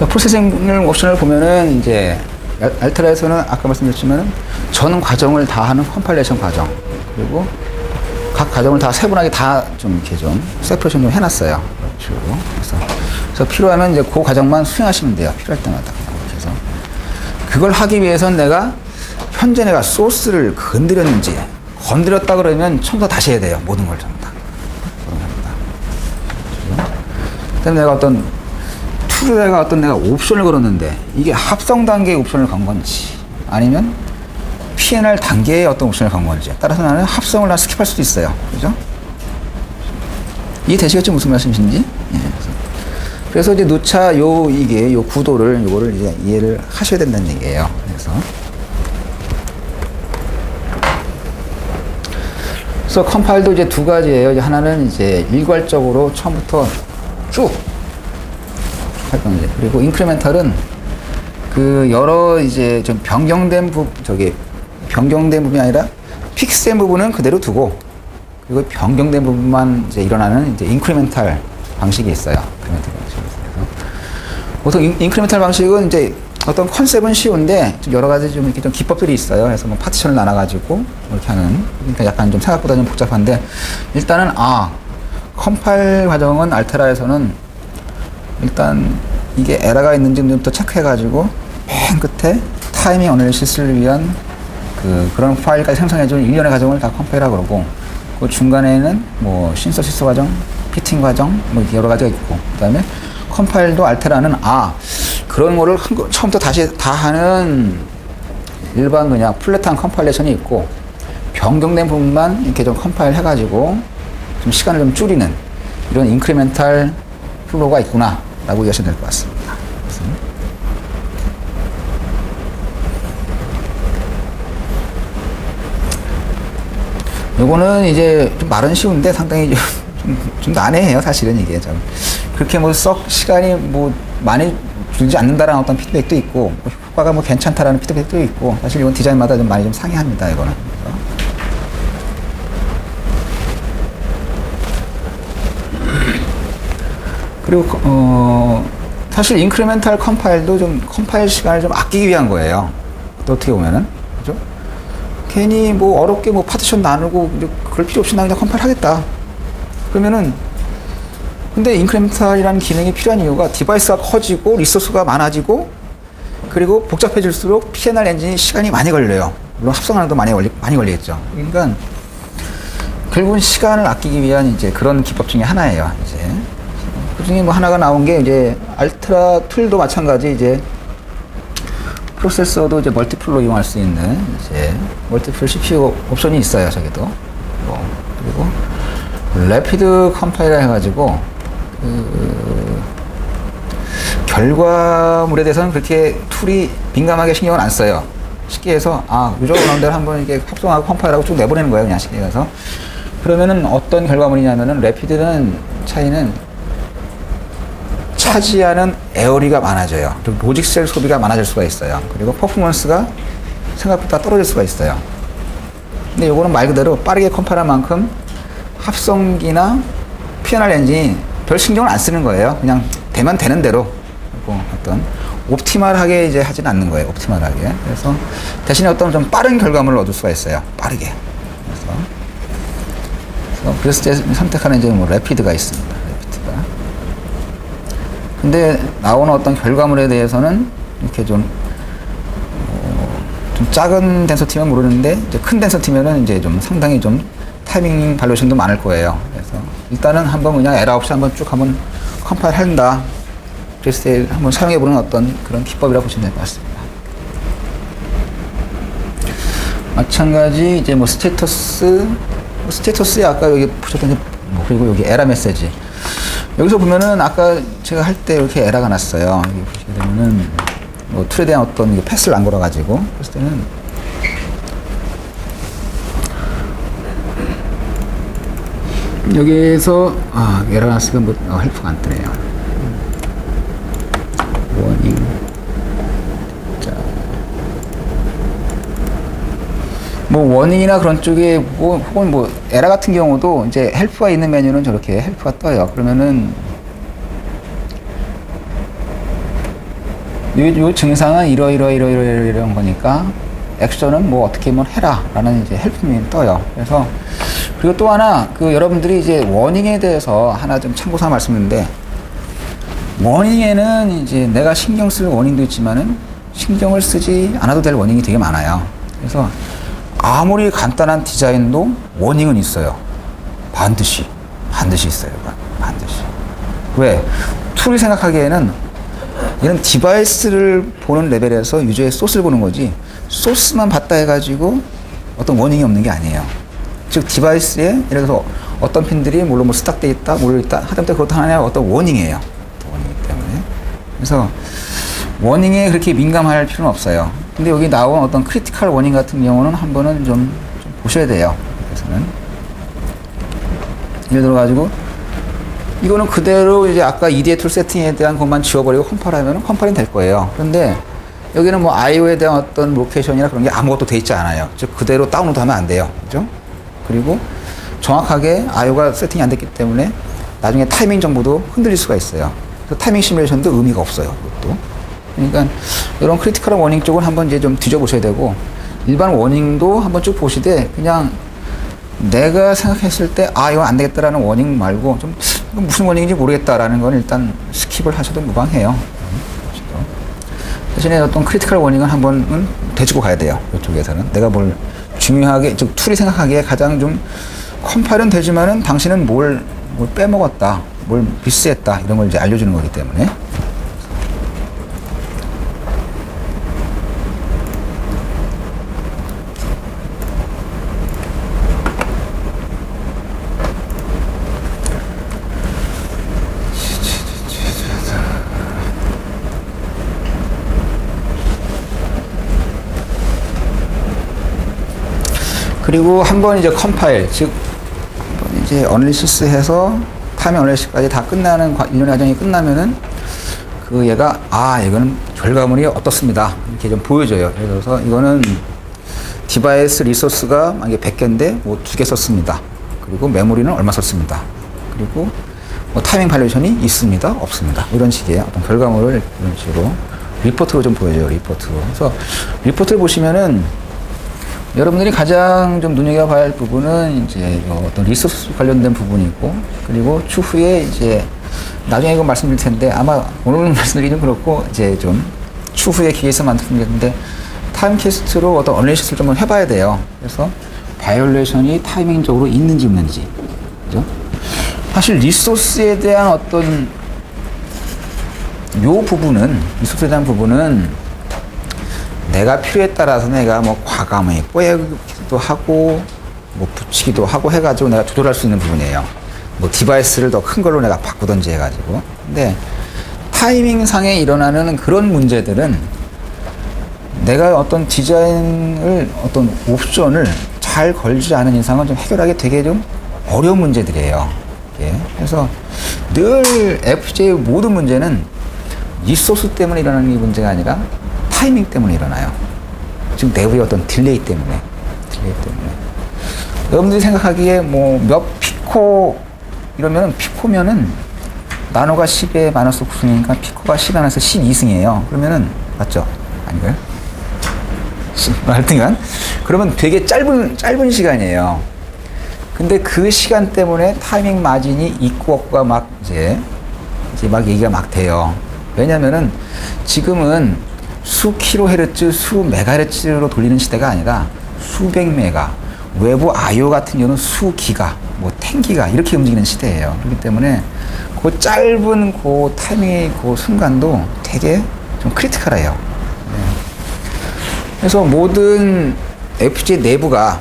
프로세싱 옵션을 보면은 이제 알테라에서는 아까 말씀드렸지만은 전 과정을 다 하는 컴파일레이션 과정, 그리고 각 과정을 다 세분하게 다 좀 이렇게 좀 세퍼레이션 좀 해놨어요. 그래서 필요하면 이제 그 과정만 수행하시면 돼요. 필요할 때마다. 그래서 그걸 하기 위해선 내가 현재 내가 소스를 건드렸다 그러면 처음부터 다시 해야 돼요. 모든 걸 전부 다. 그다음에 내가 툴에다가 내가 옵션을 걸었는데 이게 합성 단계의 옵션을 건 건지 아니면 P&R 단계의 어떤 옵션을 건 건지 따라서 나는 합성을 다 스킵할 수도 있어요. 그죠? 이해되시겠죠? 무슨 말씀이신지? 예. 그래서 이제 누차 요 구도를 요거를 이제 이해를 하셔야 된다는 얘기예요. 그래서 컴파일도 이제 두 가지예요. 하나는 이제 일괄적으로 처음부터 쭉 할 건데, 그리고 인크리멘탈은 그 여러 이제 좀 변경된 부분이 아니라 픽스된 부분은 그대로 두고, 그리고 변경된 부분만 이제 일어나는 이제 인크리멘탈 방식이 있어요. 보통 인크리멘탈 방식은 이제 어떤 컨셉은 쉬운데 좀 여러 가지 좀 이렇게 좀 기법들이 있어요. 그래서 뭐 파티션을 나눠가지고 이렇게 하는, 그러니까 약간 좀 생각보다 좀 복잡한데, 일단은 컴파일 과정은 알테라에서는 일단 이게 에러가 있는지 좀 더 체크해가지고 맨 끝에 타이밍 어널리시스를 위한 그런 파일까지 생성해주는 일련의 과정을 다 컴파일이라고 그러고, 그 중간에는 뭐 신서시스 과정, 피팅 과정, 뭐 여러 가지가 있고, 그 다음에 컴파일도 알테라는 그런 거를 처음부터 다시 다 하는 일반 그냥 플랫한 컴파일레이션이 있고, 변경된 부분만 이렇게 좀 컴파일 해가지고 좀 시간을 좀 줄이는 이런 인크리멘탈 플로우가 있구나 라고 이해하시면 될 것 같습니다. 요거는 이제 좀 말은 쉬운데 상당히 좀 난해해요. 사실은 이게 좀 그렇게 뭐 썩 시간이 뭐 많이 들지 않는다라는 어떤 피드백도 있고, 효과가 뭐 괜찮다라는 피드백도 있고, 사실 이건 디자인마다 좀 많이 좀 상이합니다. 이거는. 그리고 사실 인크리멘탈 컴파일도 좀 컴파일 시간을 좀 아끼기 위한 거예요. 또 어떻게 보면은, 그죠? 괜히 뭐 어렵게 뭐 파티션 나누고 그럴 필요 없이 나 그냥 컴파일 하겠다. 그러면은, 근데 인크리멘탈이라는 기능이 필요한 이유가 디바이스가 커지고 리소스가 많아지고 그리고 복잡해질수록 P&R 엔진이 시간이 많이 걸려요. 물론 합성하는 도 많이 걸리겠죠. 그러니까 결국은 시간을 아끼기 위한 이제 그런 기법 중에 하나예요. 이제 그 중에 뭐 하나가 나온 게 이제 알트라 툴도 마찬가지, 이제 프로세서도 이제 멀티플로 이용할 수 있는 이제 멀티플 CPU 옵션이 있어요. 저기도. 그리고 래피드 컴파일러 해가지고 결과물에 대해서는 그렇게 툴이 민감하게 신경을 안 써요. 쉽게 해서 유저가 원하는 대로 한번 이렇게 합성하고 컴파일하고 쭉 내보내는 거예요. 그냥 쉽게 해서. 그러면은 어떤 결과물이냐면은 래피드는 차이는 차지하는 에어리가 많아져요. 그리고 로직 셀 소비가 많아질 수가 있어요. 그리고 퍼포먼스가 생각보다 떨어질 수가 있어요. 근데 요거는 말 그대로 빠르게 컴파일할 만큼 합성기나 P&R 엔진이 별 신경을 안 쓰는 거예요. 그냥 되면 되는 대로. 그리고 어떤 옵티멀하게 이제 하진 않는 거예요. 옵티멀하게. 그래서 대신에 어떤 좀 빠른 결과물을 얻을 수가 있어요. 빠르게. 그래서 이제 선택하는 이제 뭐 래피드가 있습니다. 래피드가. 근데 나오는 어떤 결과물에 대해서는 이렇게 좀 작은 덴서티면 모르는데 이제 큰 덴서티면은 이제 좀 상당히 좀 타이밍 발로션도 많을 거예요. 그래서 일단은 한번 그냥 에러 없이 한번 쭉 한번 컴파일 한다. 그랬을 때 한번 사용해보는 어떤 그런 기법이라고 보시면 될 것 같습니다. 마찬가지 이제 뭐 스테이터스에 아까 여기 보셨던 그리고 여기 에러 메시지. 여기서 보면은 아까 제가 할 때 이렇게 에러가 났어요. 여기 보시게 되면은 뭐 툴에 대한 어떤 패스를 안 걸어가지고 그랬을 때는 여기에서 에러가 났으니까 뭐 헬프가 안 뜨네요. 워닝. 자, 뭐 워닝이나 그런 쪽에 뭐 혹은 뭐 에러 같은 경우도 이제 헬프가 있는 메뉴는 저렇게 헬프가 떠요. 그러면은 요 증상은 이런 거니까 액션은 뭐 어떻게 뭐 해라 라는 이제 헬프민이 떠요. 그래서 그리고 또 하나 여러분들이 이제 워닝에 대해서 하나 좀 참고사 말씀드리는데, 워닝에는 이제 내가 신경 쓸 워닝도 있지만은 신경을 쓰지 않아도 될 워닝이 되게 많아요. 그래서 아무리 간단한 디자인도 워닝은 있어요. 반드시 있어요. 반드시. 왜? 툴이 생각하기에는 이런 디바이스를 보는 레벨에서 유저의 소스를 보는 거지, 소스만 봤다 해가지고 어떤 워닝이 없는 게 아니에요. 즉 디바이스에 예를 들어서 어떤 핀들이 물론 뭐 스탁돼 있다, 몰려 있다 하다못해 그것도 하나의 어떤 워닝이에요. 워닝이기 때문에. 그래서 워닝에 그렇게 민감할 필요는 없어요. 근데 여기 나온 어떤 크리티컬 워닝 같은 경우는 한 번은 좀 보셔야 돼요. 그래서는 예를 들어가지고 이거는 그대로 이제 아까 EDA 툴 세팅에 대한 것만 지워버리고 컴파일하면 컴파일은 될 거예요. 그런데 여기는 뭐 IO에 대한 어떤 로케이션이나 그런 게 아무것도 돼 있지 않아요. 즉 그대로 다운로드 하면 안 돼요. 그죠? 그리고 정확하게 IO가 세팅이 안 됐기 때문에 나중에 타이밍 정보도 흔들릴 수가 있어요. 그래서 타이밍 시뮬레이션도 의미가 없어요. 그것도. 그러니까 이런 크리티컬한 워닝 쪽은 한번 이제 좀 뒤져보셔야 되고, 일반 워닝도 한번 쭉 보시되 그냥 내가 생각했을 때 이거 안 되겠다라는 워닝 말고 좀 무슨 워닝인지 모르겠다라는 건 일단 스킵을 하셔도 무방해요. 대신에 어떤 크리티컬 워닝은 한번은 대주고 가야 돼요. 이쪽에서는 내가 뭘 중요하게, 즉 툴이 생각하기에 가장 좀 컴파일은 되지만은 당신은 뭘 빼먹었다, 뭘 미스했다 이런 걸 이제 알려주는 거기 때문에. 그리고 한번 이제 컴파일, 즉 한번 이제 어널리시스 해서 타이밍 어널리시스까지 다 끝나는 일련의 과정이 끝나면은 얘가 이거는 결과물이 어떻습니다 이렇게 좀 보여줘요. 예를 들어서 이거는 디바이스 리소스가 만약에 100개인데 뭐 2개 썼습니다. 그리고 메모리는 얼마 썼습니다. 그리고 뭐 타이밍 발레이션이 있습니다, 없습니다. 이런 식의 어떤 결과물을 이런 식으로 리포트로 좀 보여줘요. 리포트로. 그래서 리포트를 보시면은 여러분들이 가장 좀 눈여겨봐야 할 부분은 이제 어떤 리소스 관련된 부분이 있고, 그리고 추후에 이제 나중에 이거 말씀드릴 텐데 아마 오늘 말씀드리기 좀 그렇고 이제 좀 추후에 기회에서 말씀드리는데, 타임캐스트로 어떤 어널리시스를 좀 해봐야 돼요. 그래서 바이올레이션이 타이밍적으로 있는지 없는지, 그죠? 사실 리소스에 대한 어떤 리소스에 대한 부분은 내가 필요에 따라서 내가 뭐 과감히 뽀개기도 하고 뭐 붙이기도 하고 해가지고 내가 조절할 수 있는 부분이에요. 뭐 디바이스를 더 큰 걸로 내가 바꾸든지 해가지고. 근데 타이밍상에 일어나는 그런 문제들은 내가 어떤 디자인을, 어떤 옵션을 잘 걸지 않은 이상은 좀 해결하기 되게 좀 어려운 문제들이에요. 예. 그래서 늘 FJ의 모든 문제는 리소스 때문에 일어나는 게 문제가 아니라 타이밍 때문에 일어나요. 지금 내부의 어떤 딜레이 때문에. 여러분들이 생각하기에 뭐 몇 피코 이러면은, 피코면은 나노가 10에 마이너스 9승이니까 피코가 10에 마이너스 12승이에요. 그러면은 맞죠? 아닌가요? 하여튼간 그러면 되게 짧은 시간이에요. 근데 그 시간 때문에 타이밍 마진이 있고 없고가 막 이제 막 얘기가 막 돼요. 왜냐면은 지금은 수 킬로헤르츠, 수 메가헤르츠로 돌리는 시대가 아니라 수백 메가, 외부 IO 같은 경우는 수 기가, 뭐 텐기가 이렇게 움직이는 시대예요. 그렇기 때문에 그 짧은 그 타이밍의 그 순간도 되게 좀 크리티컬해요. 네. 그래서 모든 FPGA 내부가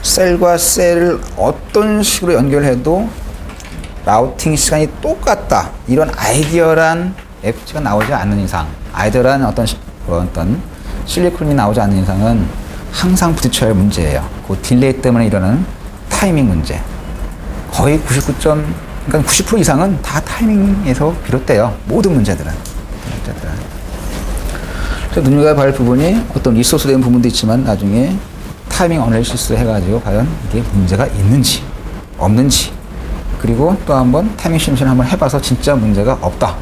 셀과 셀을 어떤 식으로 연결해도 라우팅 시간이 똑같다, 이런 아이디어란 FPGA가 나오지 않는 이상, 아이디어란 어떤 실리콘이 나오지 않는 이상은 항상 부딪혀야 할 문제예요. 그 딜레이 때문에 일어나는 타이밍 문제. 거의 그러니까 90% 이상은 다 타이밍에서 비롯돼요. 모든 문제들은. 그래서 눈여겨봐야 할 부분이 어떤 리소스 된 부분도 있지만 나중에 타이밍 어널리시스 해가지고 과연 이게 문제가 있는지 없는지, 그리고 또 한번 타이밍 시뮬레이션 한번 해봐서 진짜 문제가 없다,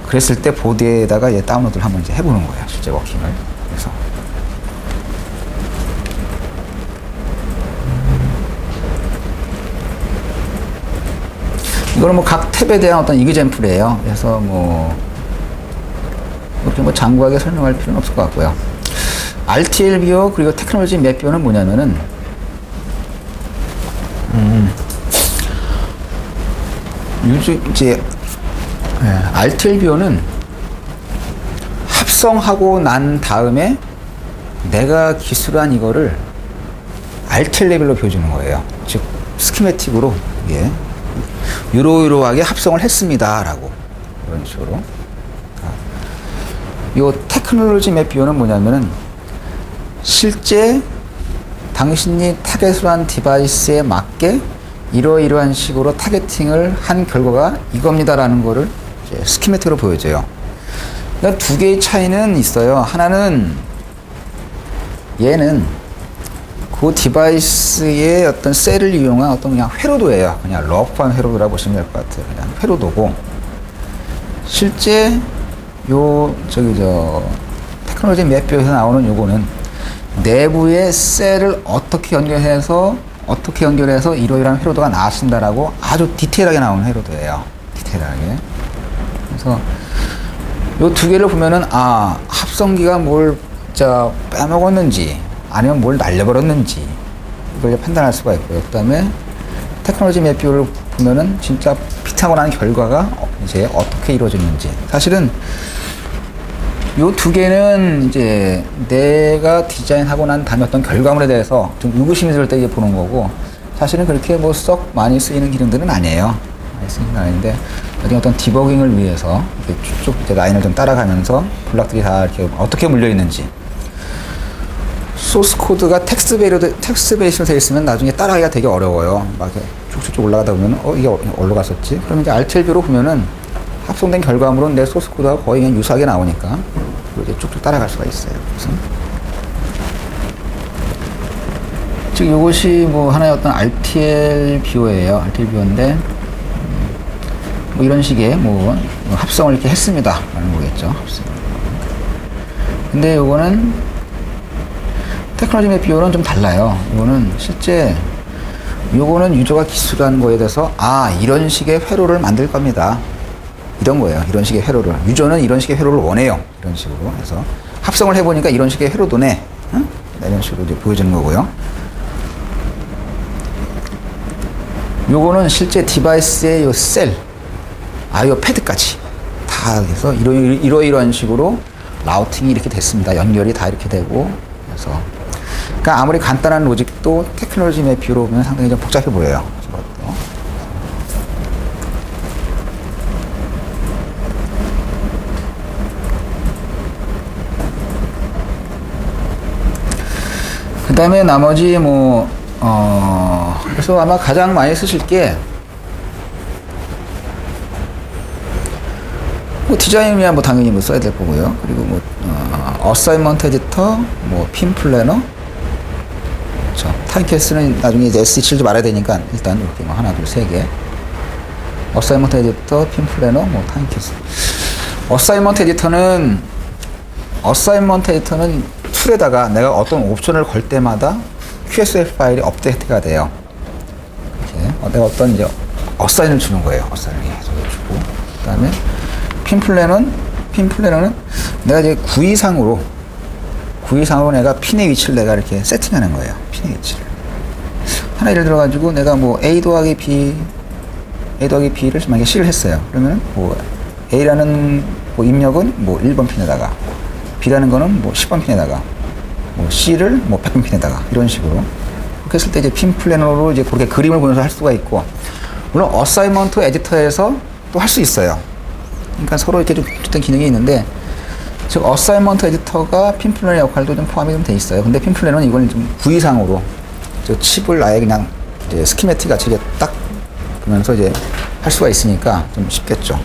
그랬을 때 보드에다가 이제 다운로드를 한번 이제 해보는 거예요. 실제 워킹을. 그래서. 이거는 뭐 각 탭에 대한 어떤 이그젬플이에요. 그래서 뭐, 이렇게 뭐 장구하게 설명할 필요는 없을 것 같고요. RTL 뷰어 그리고 테크놀로지 맵 뷰어는 뭐냐면은, 요즘 이제, RTL 뷰어는 합성하고 난 다음에 내가 기술한 이거를 RTL 레벨로 보여주는 거예요. 즉, 스키매틱으로, 예. 유로유로하게 합성을 했습니다. 라고. 이런 식으로. 요 테크놀로지 맵 뷰어는 뭐냐면은, 실제 당신이 타겟을 한 디바이스에 맞게 이러이러한 식으로 타겟팅을 한 결과가 이겁니다라는 거를 이제 스키매틱으로 보여줘요. 그러니까 두 개의 차이는 있어요. 하나는 얘는 그 디바이스의 어떤 셀을 이용한 어떤 그냥 회로도예요. 그냥 러프한 회로도라고 보시면 될 것 같아요. 그냥 회로도고, 실제 테크놀로지 맵 뷰어에서 나오는 요거는 내부의 셀을 어떻게 연결해서 이러이러한 회로도가 나왔습니다라고 아주 디테일하게 나오는 회로도예요. 디테일하게. 그래서 요 두 개를 보면은, 아, 합성기가 뭘 빼먹었는지 아니면 뭘 날려버렸는지 이걸 판단할 수가 있고요. 그 다음에 테크놀로지 맵 뷰어를 보면은 진짜 핏하고 난 결과가 이제 어떻게 이루어졌는지. 사실은 요 두 개는 이제 내가 디자인하고 난 다음에 어떤 결과물에 대해서 좀 의구심이 들 때 보는 거고, 사실은 그렇게 뭐 썩 많이 쓰이는 기능들은 아니에요. 많이 쓰이는 건 아닌데, 어떤 디버깅을 위해서 이렇게 쭉쭉 이제 라인을 좀 따라가면서 블락들이 다 이렇게 어떻게 물려 있는지. 소스 코드가 텍스트 베이스로 되어 있으면 나중에 따라가기가 되게 어려워요. 막 이렇게 쭉쭉쭉 올라가다 보면, 이게 어디로 갔었지? 그러면 이제 RTL뷰로 보면은 합성된 결과물은 내 소스 코드와 거의 그냥 유사하게 나오니까 이제 쭉쭉 따라갈 수가 있어요. 그래서 즉 이것이 뭐 하나의 어떤 RTL 뷰어예요. RTL 뷰어인데 뭐 이런 식의 뭐 합성을 이렇게 했습니다. 라는 거겠죠. 합성. 근데 요거는 테크놀로지 맵 뷰어는 좀 달라요. 이거는 실제 요거는 유저가 기술한 거에 대해서, 아, 이런 식의 회로를 만들 겁니다. 이런 거예요. 이런 식의 회로를. 유저는 이런 식의 회로를 원해요. 이런 식으로 해서 합성을 해보니까 이런 식의 회로도네. 응? 이런 식으로 이제 보여주는 거고요. 요거는 실제 디바이스의 요 셀, 요 패드까지 다 해서 이러이러한 식으로 라우팅이 이렇게 됐습니다. 연결이 다 이렇게 되고. 그래서 그러니까 아무리 간단한 로직도 테크놀로지 맵 뷰어로 보면 상당히 좀 복잡해 보여요. 그 다음에 나머지 그래서 아마 가장 많이 쓰실 게 디자인이야 당연히 써야 될 거고요. 그리고 어사이먼트 에디터, 핀 플래너, 타임캐스는 나중에 이제 SE7 좀 알아야 되니까 일단 이렇게 하나, 둘, 세 개. 어사이먼트 에디터, 핀 플래너, 타임캐스. 어사이먼트 에디터는 툴에다가 내가 어떤 옵션을 걸 때마다 QSF 파일이 업데이트가 돼요. 이렇게 내가 어떤 이제 어사인을 주는 거예요. 어사인을 주고. 그 다음에 핀 플래너는 내가 이제 구의상으로 내가 핀의 위치를 내가 이렇게 세팅하는 거예요. 핀의 위치를. 하나 예를 들어가지고 내가 A 더하기 B를 만약에 C를 했어요. 그러면 A라는 입력은 1번 핀에다가, B라는 거는 10번 핀에다가, C를 100번 핀에다가, 이런 식으로. 그렇게 했을 때 이제 핀 플래너로 이제 그렇게 그림을 보면서 할 수가 있고, 물론 어사이먼트 에디터에서 또 할 수 있어요. 그러니까 서로 이렇게 좀 어떤 기능이 있는데, 즉 어사이먼트 에디터가 핀 플래너 역할도 좀 포함이 좀 돼 있어요. 근데 핀 플래너는 이걸 좀 구의상으로 저 칩을 아예 그냥 이제 스키매틱 같이 이제 딱 보면서 이제 할 수가 있으니까 좀 쉽겠죠.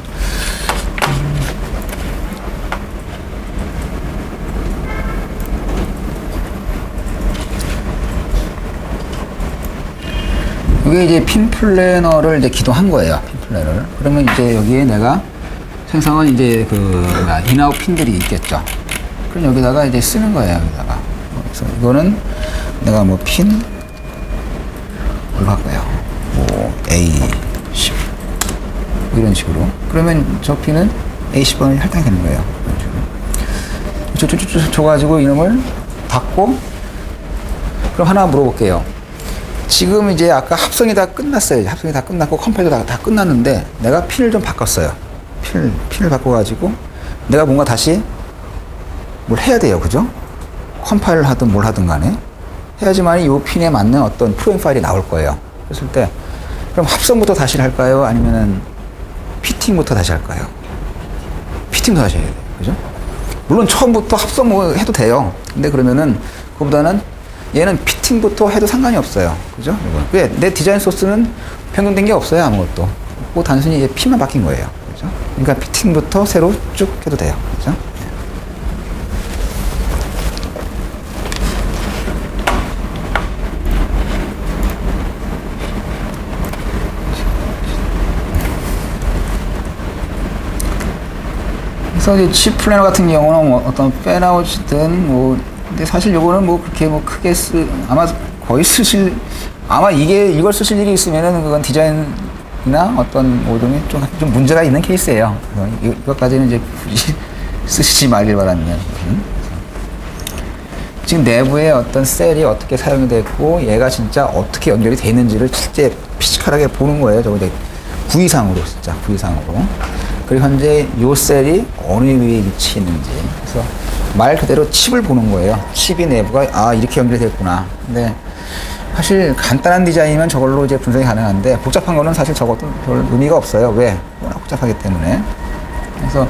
이게 이제 핀 플래너를 이제 기동한 거예요. 핀 플래너를. 그러면 이제 여기에 내가 생성은 이제 인아웃 핀들이 있겠죠. 그럼 여기다가 이제 쓰는 거예요. 여기다가. 그래서 이거는 내가 뭐 핀, 뭘로 할까요? 뭐 A10. 이런 식으로. 그러면 저 핀은 A10번을 할당이 되는 거예요. 이런 식으로. 줘가지고 이놈을 닫고, 그럼 하나 물어볼게요. 지금 이제 아까 합성이 다 끝났어요. 합성이 다 끝났고 컴파일도 다 끝났는데 내가 핀을 좀 바꿨어요. 핀을 바꿔가지고 내가 뭔가 다시 뭘 해야 돼요. 그죠? 컴파일을 하든 뭘 하든 간에 해야지만 이 핀에 맞는 어떤 프로그램 파일이 나올 거예요. 그랬을 때 그럼 합성부터 다시 할까요? 아니면은 피팅부터 다시 할까요? 피팅부터 다시 해야 돼요. 그죠? 물론 처음부터 합성 뭐 해도 돼요. 근데 그러면은 그거보다는 얘는 피팅부터 해도 상관이 없어요. 그죠? 왜? 내 디자인 소스는 변경된 게 없어요. 아무것도. 그 단순히 이제 핀만 바뀐 거예요. 그죠? 그러니까 피팅부터 새로 쭉 해도 돼요. 그죠? 그래서 이제 칩 플래너 같은 경우는 뭐 어떤 팬아웃이든 뭐 근데 사실 요거는 뭐 그렇게 뭐 크게 아마 거의 아마 이걸 쓰실 일이 있으면은 그건 디자인이나 어떤 모종에 좀 문제가 있는 케이스예요. 이것까지는 이제 굳이 쓰시지 말길 바랍니다. 지금 내부에 어떤 셀이 어떻게 사용이 됐고 얘가 진짜 어떻게 연결이 돼 있는지를 실제 피지컬하게 보는 거예요. 저거 이제 구이상으로 진짜 구이상으로. 그리고 현재 요 셀이 어느 위에 위치해 있는지. 그래서 말 그대로 칩을 보는 거예요. 칩이 내부가 이렇게 연결됐구나. 근데 사실 간단한 디자인이면 저걸로 이제 분석이 가능한데 복잡한 거는 사실 저것도 별 의미가 없어요. 왜? 워낙 복잡하기 때문에. 그래서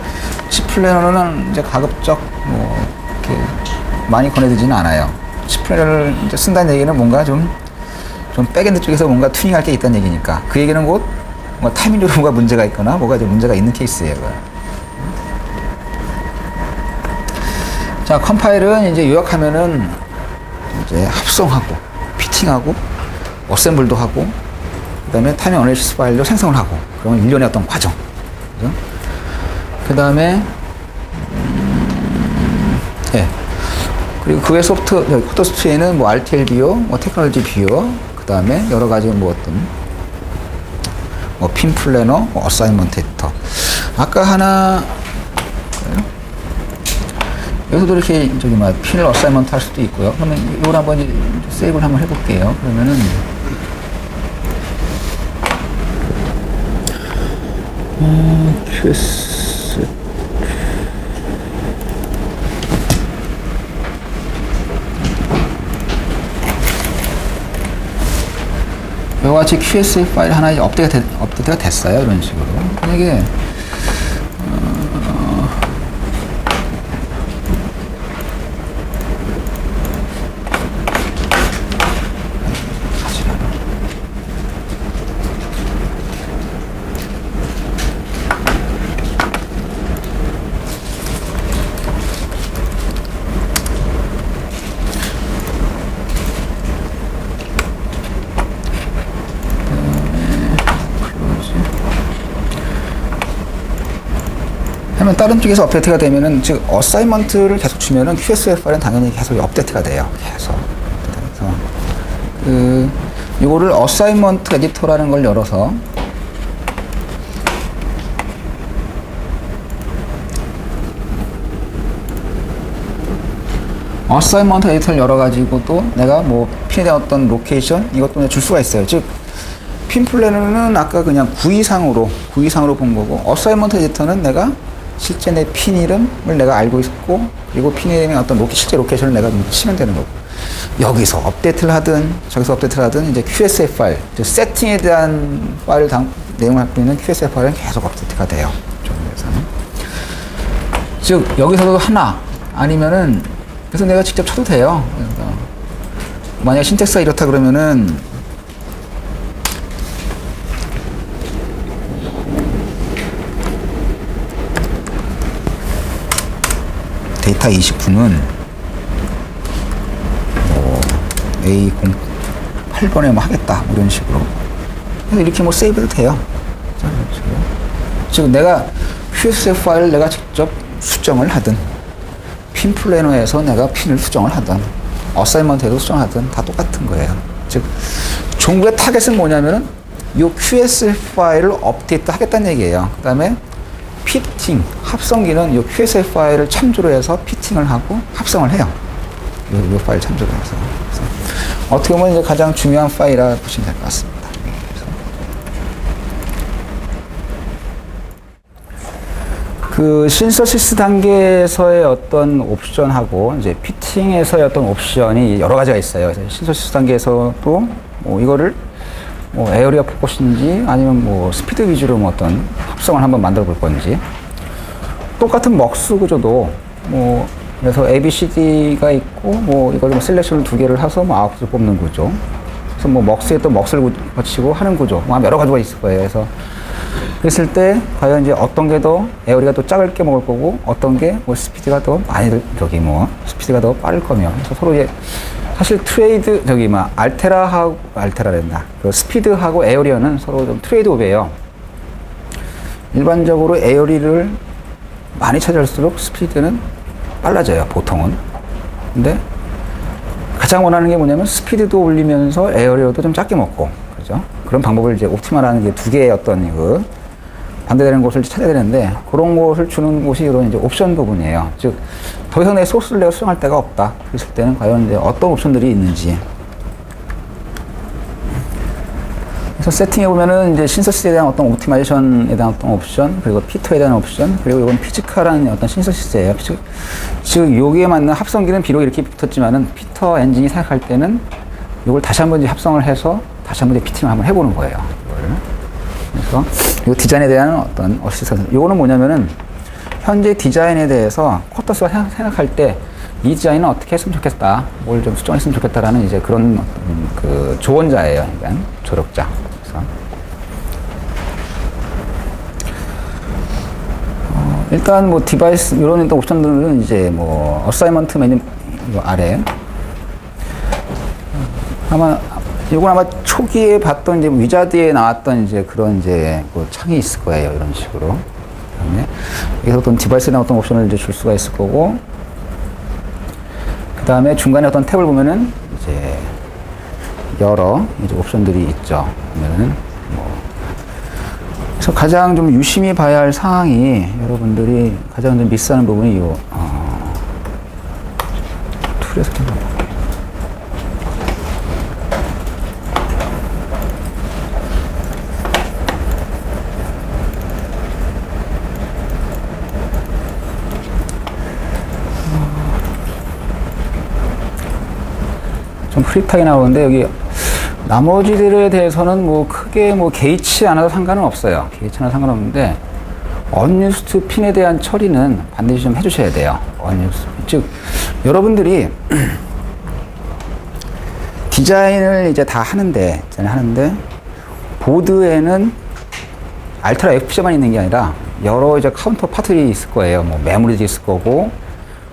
칩 플래너는 이제 가급적 뭐 이렇게 많이 권해드리지는 않아요. 칩 플래너를 이제 쓴다는 얘기는 뭔가 좀 백엔드 쪽에서 뭔가 튜닝할 게 있다는 얘기니까 그 얘기는 곧 뭔가 타이밍적으로 뭔가 문제가 있거나 뭐가 좀 문제가 있는 케이스예요. 자, 컴파일은 이제 요약하면은 이제 합성하고, 피팅하고, 어셈블도 하고, 그 다음에 타이밍 어널리시스 파일로 생성을 하고, 그러면 일련의 어떤 과정. 그죠? 그 다음에, 예. 그리고 그 외 코드 스트에는 뭐 RTL 비어, 뭐 테크놀로지 비어, 그 다음에 여러 가지 뭐 어떤, 뭐 핀 플래너, 뭐 어사인먼트 에디터. 아까 하나, 여기서도 이렇게 핀을 어사이먼트 할 수도 있고요. 그러면 이걸 한번 세이브를 한번 해볼게요. 그러면은 QS 이와 같이 QSF 파일 하나 업데이트가 됐어요. 이런 식으로. 만약에 하면 다른 쪽에서 업데이트가 되면은 즉 어사이먼트를 계속 주면은 QSF 파일은 당연히 계속 업데이트가 돼요. 계속. 그래서 요거를 어사이먼트 에디터라는 걸 열어서 어사이먼트 에디터를 열어가지고 또 내가 뭐 핀에 대한 어떤 로케이션 이것도 줄 수가 있어요. 즉 핀 플래너는 아까 그냥 구이상으로 본 거고 어사이먼트 에디터는 내가 실제 내 핀 이름을 내가 알고 있고 그리고 핀 이름의 어떤 실제 로케이션을 내가 치면 되는 거고 여기서 업데이트를 하든 저기서 업데이트를 하든 이제 QSF 파일 세팅에 대한 파일 내용을 갖고 있는 QSF 파일은 계속 업데이트가 돼요. 즉 여기서도 하나 아니면은 그래서 내가 직접 쳐도 돼요. 그래서 만약 신텍스가 이렇다 그러면은 데이터 29는 뭐 A08번에 뭐 하겠다 뭐 이런 식으로 그래서 이렇게 뭐 세이브도 돼요. 지금 내가 QSF 파일을 내가 직접 수정을 하든, 핀 플래너에서 내가 핀을 수정을 하든, 어사이먼트에도 수정을 하든 다 똑같은 거예요. 즉, 종구의 타겟은 뭐냐면은 이 QSF 파일을 업데이트 하겠다는 얘기예요. 그 다음에 피팅, 합성기는 이 QSF 파일을 참조로 해서 피팅을 하고 합성을 해요. 이 파일 참조로 해서. 어떻게 보면 이제 가장 중요한 파일이라 보시면 될 것 같습니다. 그 신서시스 단계에서의 어떤 옵션하고 이제 피팅에서의 어떤 옵션이 여러 가지가 있어요. 그래서 신서시스 단계에서도 뭐 이거를 뭐 에어리어 포커스인지 아니면 뭐 스피드 위주로 뭐 어떤 합성을 한번 만들어 볼 건지, 똑같은 먹스 구조도 뭐 그래서 ABCD가 있고 뭐 이걸 뭐 셀렉션을 두 개를 해서 뭐 아웃풋을 뽑는 구조, 그래서 뭐 먹스에 또 먹스를 거치고 하는 구조, 뭐 여러 가지가 있을 거예요. 그래서 그랬을 때 과연 이제 어떤 게 더 에어리가 더 작을 게 먹을 거고 어떤 게 뭐 스피드가 더 많이 저기 뭐 스피드가 더 빠를 거며, 그래서 서로 이제 사실 트레이드 저기 막 알테라랜다 그 스피드하고 에어리어는 서로 좀 트레이드 오브예요. 일반적으로 에어리를 많이 차지할수록 스피드는 빨라져요, 보통은. 근데 가장 원하는 게 뭐냐면 스피드도 올리면서 에어리어도 좀 작게 먹고, 그죠? 그런 방법을 이제 옵티멀하는 게 두 개의 어떤 그 반대되는 곳을 찾아야 되는데, 그런 곳을 주는 곳이 이런 이제 옵션 부분이에요. 즉, 더 이상 내 소스를 내가 수정할 데가 없다. 그랬을 때는 과연 이제 어떤 옵션들이 있는지. 그래서 세팅해 보면은 이제 신서시스에 대한 어떤 옵티마이제이션에 대한 어떤 옵션, 그리고 피터에 대한 옵션, 그리고 이건 피지컬한 어떤 신서시스예요. 즉, 여기에 맞는 합성기는 비록 이렇게 붙었지만은 피터 엔진이 생각할 때는 이걸 다시 한번 이제 합성을 해서 다시 한번 피팅을 한번 해보는 거예요. 이거를. 그래서 이 디자인에 대한 어떤 어시스턴트. 이거는 뭐냐면은 현재 디자인에 대해서 쿼터스가 생각할 때 이 디자인은 어떻게 했으면 좋겠다, 뭘 좀 수정했으면 좋겠다라는 이제 그런 어떤 그 조언자예요. 그러니까 조력자. 그래서 일단 뭐 디바이스 이런 옵션들은 이제 뭐 어사이먼트 메뉴 아래 이건 아마 초기에 봤던 이제 위자드에 나왔던 이제 그런 이제 그 창이 있을 거예요. 이런 식으로. 그다음에 여기서 어떤 디바이스에 나왔던 옵션을 이제 줄 수가 있을 거고, 그 다음에 중간에 어떤 탭을 보면은 이제 여러 이제 옵션들이 있죠. 그러면은 뭐 그래서 가장 좀 유심히 봐야 할 사항이, 여러분들이 가장 좀 미스하는 부분이 이 툴에서 좀 볼게요. 좀 흐릿하게 나오는데, 여기 나머지들에 대해서는 뭐 크게 뭐 개의치 않아도 상관은 없어요. 개의치 않아도 상관없는데, 언유스트 핀에 대한 처리는 반드시 좀 해주셔야 돼요. 언유스트 핀. 즉, 여러분들이 디자인을 이제 다 하는데, 보드에는 알트라 FPGA만 있는 게 아니라 여러 이제 카운터 파트들이 있을 거예요. 뭐 메모리도 있을 거고,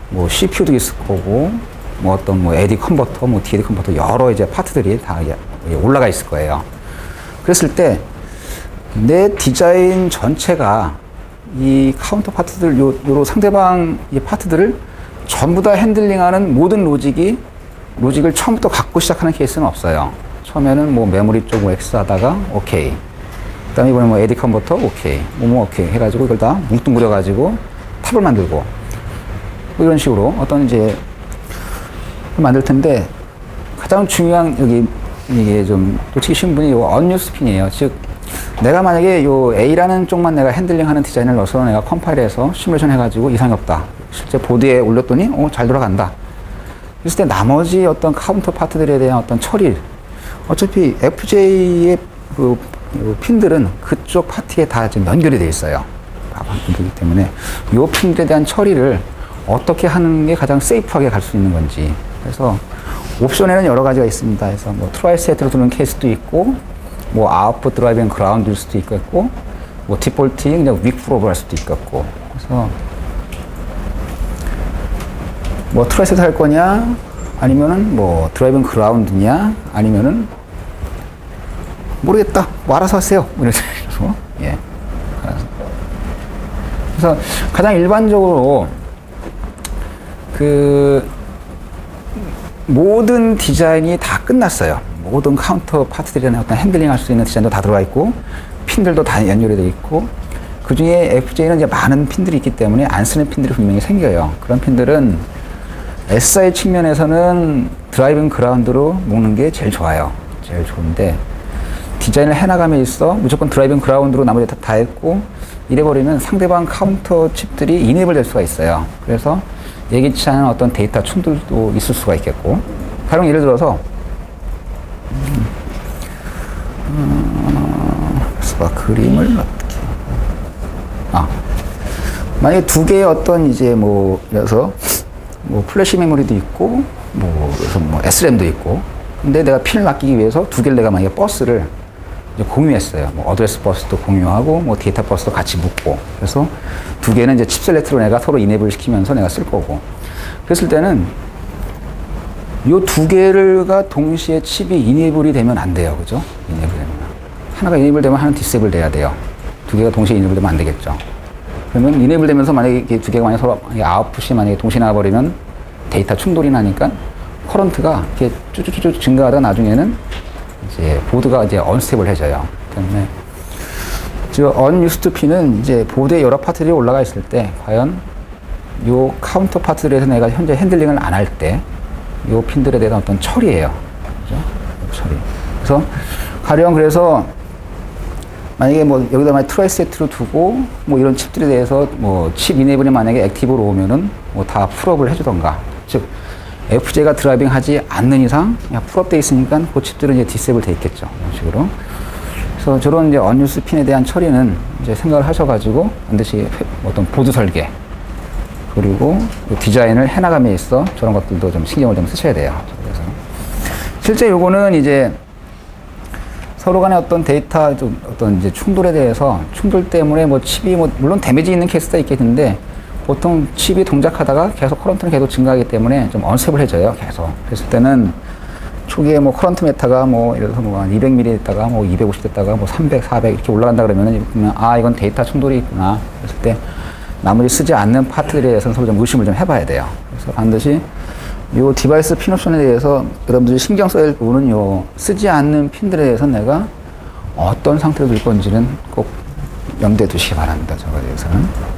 뭐 CPU도 있을 거고, 뭐 어떤 뭐 AD 컨버터, 뭐 DAD 컨버터, 여러 이제 파트들이 다 올라가 있을 거예요. 그랬을 때 내 디자인 전체가 이 카운터 파트들, 요런 상대방 이 파트들을 전부 다 핸들링하는 모든 로직을 처음부터 갖고 시작하는 케이스는 없어요. 처음에는 뭐 메모리 쪽 X 하다가 오케이. 그 다음에 이번에 뭐 AD 컨버터 오케이. 뭐 오케이. 해가지고 이걸 다 뭉뚱그려가지고 탑을 만들고 뭐 이런 식으로 어떤 이제 만들 텐데, 가장 중요한 여기 이게 좀 놓치기 쉬운 분이 요 언유스 핀이에요. 즉, 내가 만약에 요 A라는 쪽만 내가 핸들링하는 디자인을 넣어서 내가 컴파일해서 시뮬레이션 해가지고 이상이 없다. 실제 보드에 올렸더니 잘 돌아간다. 그랬을 때 나머지 어떤 카운터 파트들에 대한 어떤 처리, 어차피 FJ의 그 핀들은 그쪽 파트에 다 지금 연결이 되어 있어요. 그렇기 때문에 요 핀들에 대한 처리를 어떻게 하는 게 가장 세이프하게 갈 수 있는 건지. 그래서 옵션에는 여러 가지가 있습니다. 그래서 뭐 트라이세트로 두는 케이스도 있고, 뭐 아웃풋 드라이브 앤 그라운드일 수도 있겠고, 뭐 디폴팅 그냥 윅 프로브 할 수도 있겠고. 그래서 뭐 트라이세트 할 거냐, 아니면은 뭐 드라이브 앤 그라운드냐, 아니면은 모르겠다, 뭐 알아서 하세요. 이런 식으로. 예. 알아서. 그래서 가장 일반적으로 그 모든 디자인이 다 끝났어요. 모든 카운터 파트들이나 어떤 핸들링 할 수 있는 디자인도 다 들어가 있고, 핀들도 다 연결이 되어 있고, 그 중에 FJ는 이제 많은 핀들이 있기 때문에 안 쓰는 핀들이 분명히 생겨요. 그런 핀들은 SI 측면에서는 드라이빙 그라운드로 묶는 게 제일 좋아요. 제일 좋은데, 디자인을 해나감에 있어 무조건 드라이빙 그라운드로 나머지 다 했고, 이래버리면 상대방 카운터 칩들이 인앱을 될 수가 있어요. 그래서 예기치 않은 어떤 데이터 충돌도 있을 수가 있겠고, 가령 예를 들어서, 그림을 어떻게, 만약에 두 개의 어떤 이제 뭐, 그래서 뭐 플래시 메모리도 있고, 그래서 SRAM도 있고, 근데 내가 핀을 맡기기 위해서 두 개를 내가 만약에 버스를 이제 공유했어요. 뭐 어드레스 버스도 공유하고, 뭐 데이터 버스도 같이 묶고, 그래서 두 개는 이제 칩 셀렉트로 내가 서로 이네이블 시키면서 내가 쓸 거고, 그랬을 때는 요 두 개가 동시에 칩이 이네이블이 되면 안 돼요. 그죠? 이네이블 되면. 하나가 이네이블 되면 하나는 디세이블 돼야 돼요. 두 개가 동시에 이네이블 되면 안 되겠죠. 그러면 이네이블 되면서 만약에 두 개가 만약에 서로 아웃풋이 만약에 동시에 나와버리면 데이터 충돌이 나니까 커런트가 이렇게 쭈쭈쭈 증가하다 나중에는 이제 보드가 이제 언스테이블해져요. 때문에 저 언유스트 핀은 이제 보드에 여러 파트들이 올라가 있을 때 과연 요 카운터 파트들에서 내가 현재 핸들링을 안 할 때 요 핀들에 대한 어떤 처리예요. 그죠? 처리. 그래서 가령 그래서 만약에 뭐 여기다 만약 트라이 세트로 두고 뭐 이런 칩들에 대해서 뭐 칩 이네이블이 만약에 액티브로 오면은 뭐 다 풀업을 해주던가, 즉 FJ가 드라이빙 하지 않는 이상 그냥 풀업돼 있으니까 그 칩들은 이제 디세이블 돼 있겠죠. 이런 식으로. 그래서 저런 이제 언유스 핀에 대한 처리는 이제 생각을 하셔가지고 반드시 어떤 보드 설계 그리고 디자인을 해나감에 있어 저런 것들도 좀 신경을 좀 쓰셔야 돼요. 그래서 실제 요거는 이제 서로 간의 어떤 데이터 좀 어떤 이제 충돌에 대해서 충돌 때문에 뭐 칩이 뭐 물론 데미지 있는 케이스가 있겠는데 보통 칩이 동작하다가 계속 커런트는 계속 증가하기 때문에 좀 언스테이블해져요. 계속. 그랬을 때는 초기에 뭐 커런트 메타가 뭐 예를 들어서 뭐 한 200ml 됐다가 뭐 250 됐다가 뭐 300, 400 이렇게 올라간다 그러면은 이건 데이터 충돌이 있구나. 그랬을 때 나머지 쓰지 않는 파트들에 대해서는 서로 좀 의심을 좀 해봐야 돼요. 그래서 반드시 요 디바이스 핀 옵션에 대해서 여러분들이 신경 써야 될 부분은 요 쓰지 않는 핀들에 대해서 내가 어떤 상태로 둘 건지는 꼭 염두에 두시기 바랍니다. 저거에 대해서는.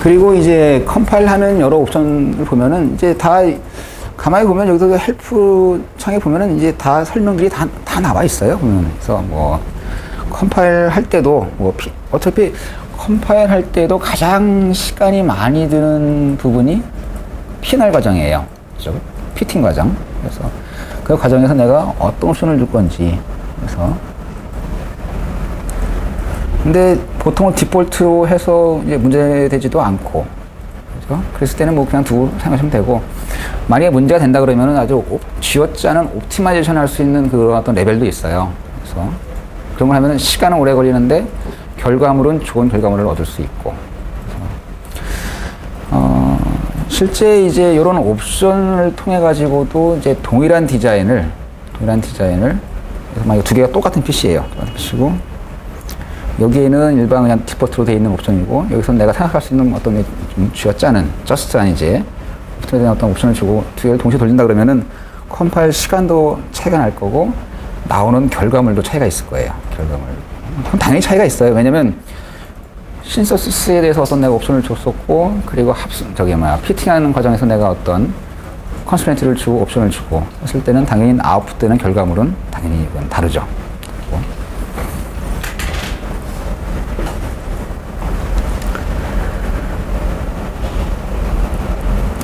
그리고 이제 컴파일 하는 여러 옵션을 보면은 이제 다 가만히 보면 여기서 헬프 창에 보면은 이제 다 설명들이 다 나와 있어요. 보면. 그래서 뭐 컴파일 할 때도 뭐 어차피 컴파일 할 때도 가장 시간이 많이 드는 부분이 피날 과정이에요. 그죠? 피팅 과정. 그래서 그 과정에서 내가 어떤 옵션을 줄 건지. 그래서 근데 보통은 디폴트로 해서 이제 문제되지도 않고, 그죠? 그랬을 때는 뭐 그냥 두고 생각하시면 되고, 만약에 문제가 된다 그러면은 아주 쥐어짜는 옵티마이제이션 할 수 있는 그런 어떤 레벨도 있어요. 그래서 그런 걸 하면은 시간은 오래 걸리는데 결과물은 좋은 결과물을 얻을 수 있고. 실제 이제 이런 옵션을 통해 가지고도 이제 동일한 디자인을 그래서 만약에 두 개가 똑같은 PC예요. 똑같은 PC고. 여기에는 일반 그냥 디폴트로 되어 있는 옵션이고, 여기서 내가 생각할 수 있는 어떤 좀 쥐어짜는, 저스트한 이제, 옵션에 대한 어떤 옵션을 주고, 두 개를 동시에 돌린다 그러면은, 컴파일 시간도 차이가 날 거고, 나오는 결과물도 차이가 있을 거예요. 결과물. 그럼 당연히 차이가 있어요. 왜냐면, 신서시스에 대해서 어떤 내가 옵션을 줬었고, 그리고 피팅하는 과정에서 내가 어떤 컨스트레인트를 주고, 옵션을 주고, 했을 때는 당연히 아웃풋되는 결과물은 당연히 이건 다르죠.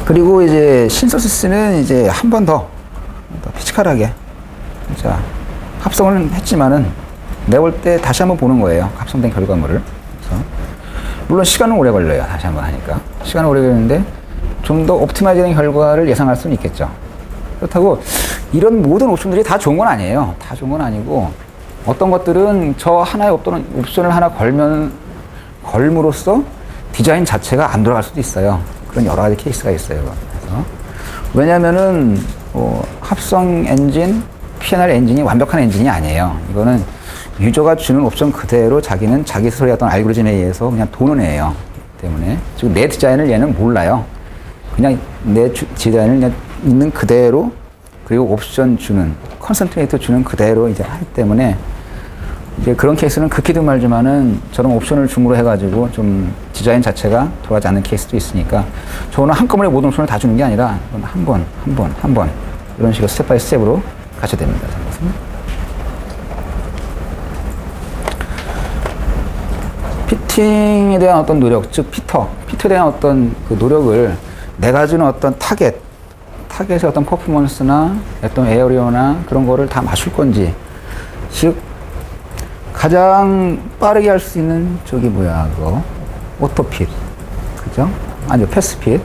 그리고 이제 신서시스는 이제 한 번 더 피지컬하게 자 합성을 했지만은 내가 볼 때 다시 한번 보는 거예요. 합성된 결과물을. 그래서 물론 시간은 오래 걸려요. 다시 한번 하니까 시간은 오래 걸리는데 좀 더 옵티마이즈된 결과를 예상할 수는 있겠죠. 그렇다고 이런 모든 옵션들이 다 좋은 건 아니에요. 다 좋은 건 아니고 어떤 것들은 저 하나의 옵션을 하나 걸므로써 디자인 자체가 안 돌아갈 수도 있어요. 그런 여러 가지 케이스가 있어요. 그래서 왜냐면은 합성 엔진, P&L 엔진이 완벽한 엔진이 아니에요. 이거는 유저가 주는 옵션 그대로 자기는 자기 스스로의 어떤 알고리즘에 의해서 그냥 도는애예요. 때문에 지금 내 디자인을 얘는 몰라요. 그냥 내 디자인을 그냥 있는 그대로 그리고 옵션 주는 컨센트레이터 주는 그대로 이제 하기 때문에 이제 그런 케이스는 극히 드물지만은 저런 옵션을 중으로 해가지고 좀 디자인 자체가 돌아가지 않는 케이스도 있으니까 저는 한꺼번에 모든 옵션을 다 주는 게 아니라 한 번 이런 식으로 스텝 바이 스텝으로 가셔야 됩니다. 피팅에 대한 어떤 노력, 즉 피터에 대한 어떤 그 노력을 내가 주는 어떤 타겟의 어떤 퍼포먼스나 어떤 에어리어나 그런 거를 다 맞출 건지, 즉 가장 빠르게 할 수 있는 저기 뭐야 그거 오토핏, 그죠? 아니요 패스핏,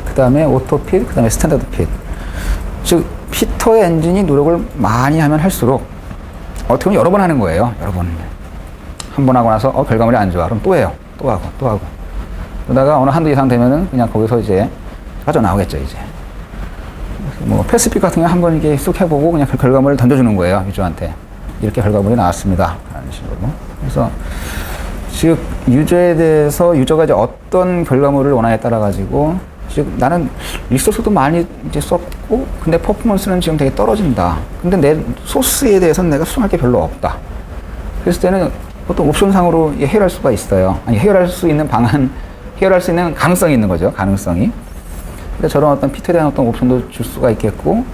그 다음에 오토핏, 그 다음에 스탠다드 핏. 즉 피터의 엔진이 노력을 많이 하면 할수록 어떻게 보면 여러 번 하는 거예요. 여러 번. 한 번 하고 나서 결과물이 안 좋아. 그럼 또 해요. 또 하고. 그러다가 어느 한두 이상 되면은 그냥 거기서 이제 빠져나오겠죠, 이제. 뭐 패스핏 같은 경우 한 번 이렇게 쑥 해보고 그냥 그 결과물을 던져주는 거예요, 유저한테. 이렇게 결과물이 나왔습니다. 라는 식으로. 그래서 즉 유저에 대해서 유저가 이제 어떤 결과물을 원하에 따라 가지고 즉 나는 리소스도 많이 이제 썼고 근데 퍼포먼스는 지금 되게 떨어진다. 근데 내 소스에 대해서는 내가 수정할 게 별로 없다. 그랬을 때는 어떤 옵션상으로 해결할 수가 있어요. 아니 해결할 수 있는 방안, 해결할 수 있는 가능성이 있는 거죠. 가능성이. 근데 저런 어떤 피트에 대한 어떤 옵션도 줄 수가 있겠고,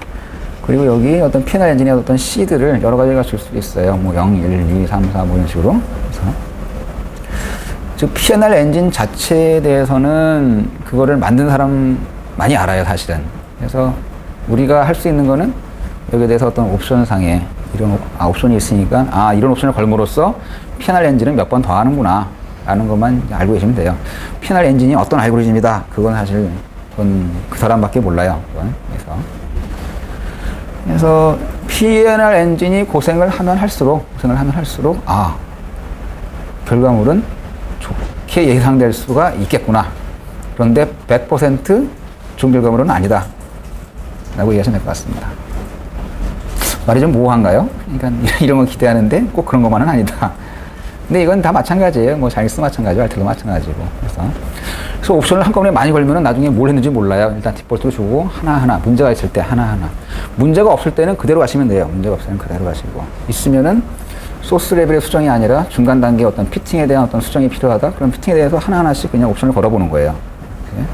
그리고 여기 어떤 P&L 엔진의 어떤 C들을 여러 가지가 줄 수 있어요. 뭐 0, 1, 2, 3, 4 뭐 이런 식으로. 그래서 즉 P&L 엔진 자체에 대해서는 그거를 만든 사람 많이 알아요, 사실은. 그래서 우리가 할 수 있는 거는 여기에 대해서 어떤 옵션상에 이런 옵션이 있으니까 이런 옵션을 걸므로써 P&L 엔진은 몇 번 더 하는구나 라는 것만 알고 계시면 돼요. P&L 엔진이 어떤 알고리즘이다, 그건 사실 그 사람밖에 몰라요. 그래서 P&L 엔진이 고생을 하면 할수록 결과물은 좋게 예상될 수가 있겠구나. 그런데 100% 좋은 결과물은 아니다 라고 이해하시면 될 것 같습니다. 말이 좀 모호한가요? 그러니까 이런 걸 기대하는데 꼭 그런 것만은 아니다. 근데 이건 다 마찬가지예요. 뭐 자기스도 마찬가지고 알트도 마찬가지고. 그래서 옵션을 한꺼번에 많이 걸면은 나중에 뭘 했는지 몰라요. 일단 디폴트로 주고 하나하나 문제가 있을 때 하나하나. 문제가 없을 때는 그대로 가시면 돼요. 문제가 없으면 그대로 가시고. 있으면은 소스 레벨의 수정이 아니라 중간 단계 어떤 피팅에 대한 어떤 수정이 필요하다. 그럼 피팅에 대해서 하나하나씩 그냥 옵션을 걸어보는 거예요. 이렇게.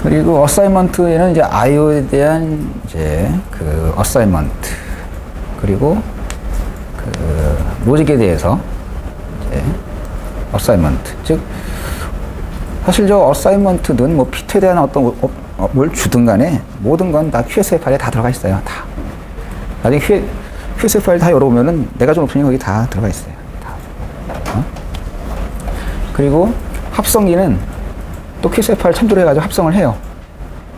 그리고 어사이먼트에는 이제 IO에 대한 이제 그 어사이먼트, 그리고 그 로직에 대해서 이제 어사이먼트, 즉 사실 저 어사이먼트든 뭐 피트에 대한 어떤 뭘 주든 간에 모든 건 다 QSF 파일에 다 들어가 있어요. 다. 나중에 QSF 파일 다 열어보면은 내가 준 옵션이 거기 다 들어가 있어요. 다. 그리고 합성기는 또 QSF 파일 참조를 해가지고 합성을 해요.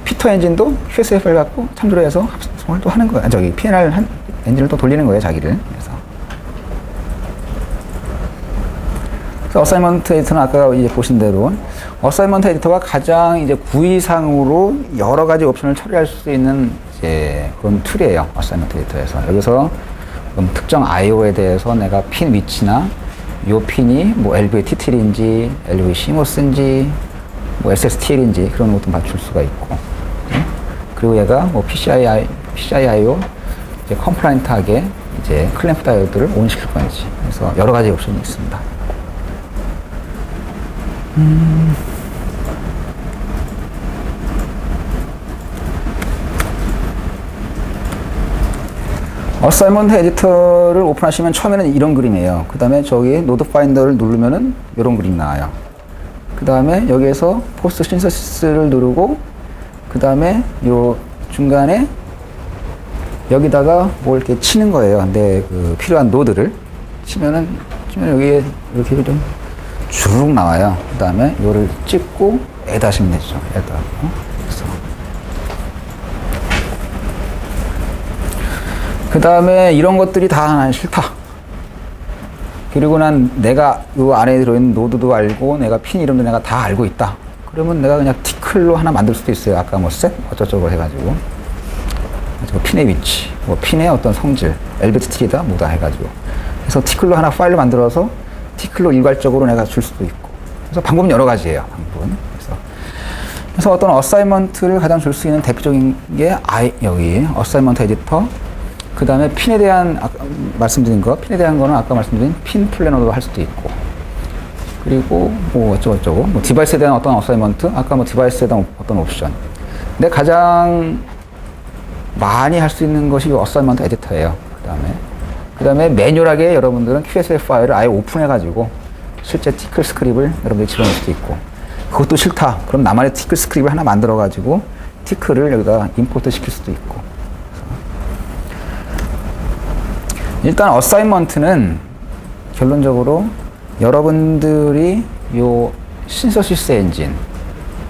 피터 엔진도 QSF 파일 갖고 참조를 해서 합성을 또 하는 거예요. 저기 P&L 엔진을 또 돌리는 거예요, 자기를. 그래서 어사이먼트 에디터는 아까 이제 보신 대로 어사이먼트 에디터가 가장 이제 구의상으로 여러 가지 옵션을 처리할 수 있는 이제 그런 툴이에요. 어사이먼트 에디터에서. 여기서 특정 IO에 대해서 내가 핀 위치나 요 핀이 뭐 LVTTL인지 LV CMOS인지 뭐 SSTL인지 그런 것도 맞출 수가 있고, 그리고 얘가 뭐 PCIO 이제 컴플라이언트하게 이제 클램프 다이오드를 온시킬 건지, 그래서 여러 가지 옵션이 있습니다. 어사이먼트 에디터를 오픈하시면 처음에는 이런 그림이에요. 그 다음에 저기 노드 파인더를 누르면은 이런 그림이 나와요. 그 다음에 여기에서 포스트 신서시스를 누르고, 그 다음에 요 중간에 여기다가 뭘 이렇게 치는 거예요. 내 그 필요한 노드를 치면 여기에 이렇게 좀 주룩 나와요. 그 다음에 요를 찍고 에다 하시면 되죠. 에다. 그 다음에 이런 것들이 다 난 싫다. 그리고 난 내가 이 안에 들어있는 노드도 알고 내가 핀 이름도 내가 다 알고 있다. 그러면 내가 그냥 티클로 하나 만들 수도 있어요. 아까 뭐 셋 어쩌고저쩌고 해가지고 핀의 위치, 뭐 핀의 어떤 성질, 엘베트 트리다 뭐다 해가지고 그래서 티클로 하나 파일을 만들어서 티클로 일괄적으로 내가 줄 수도 있고. 그래서 방법은 여러 가지예요. 방법은. 그래서 어떤 어사이먼트를 가장 줄 수 있는 대표적인 게 여기 어사이먼트 에디터. 그 다음에 핀에 대한 말씀드린 거, 핀에 대한 거는 아까 말씀드린 핀 플래너도 할 수도 있고. 그리고 뭐 어쩌고저쩌고, 뭐 디바이스에 대한 어떤 어사이먼트, 아까 뭐 디바이스에 대한 어떤 옵션. 근데 가장 많이 할 수 있는 것이 어사이먼트 에디터예요. 그 다음에 매뉴얼하게 여러분들은 QSL 파일을 아예 오픈해가지고 실제 티클 스크립을 여러분들이 집어넣을 수도 있고. 그것도 싫다. 그럼 나만의 티클 스크립을 하나 만들어가지고 티클을 여기다 임포트 시킬 수도 있고. 일단 어사이먼트는 결론적으로 여러분들이 요 신서시스 엔진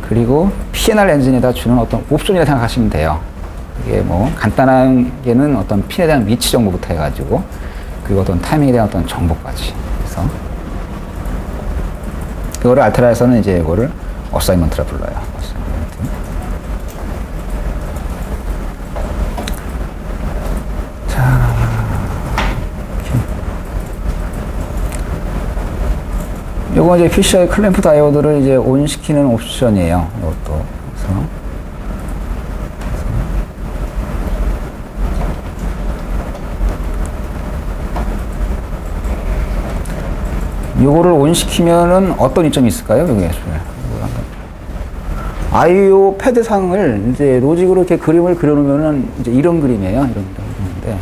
그리고 P&R 엔진에다 주는 어떤 옵션이라 생각하시면 돼요. 이게 뭐 간단하게는 어떤 핀에 대한 위치 정보부터 해가지고 그리고 어떤 타이밍에 대한 어떤 정보까지. 그래서 그거를 알테라에서는 이제 이거를 어사이먼트라 불러요. 어사이먼트. 자, 요거 이제 PCI 클램프 다이오드를 이제 온 시키는 옵션이에요. 이것도. 그래서 요거를 온 시키면은 어떤 이점이 있을까요? 여기에. IO 패드 상을 이제 로직으로 이렇게 그림을 그려놓으면은 이제 이런 그림이에요. 이런 그림인데.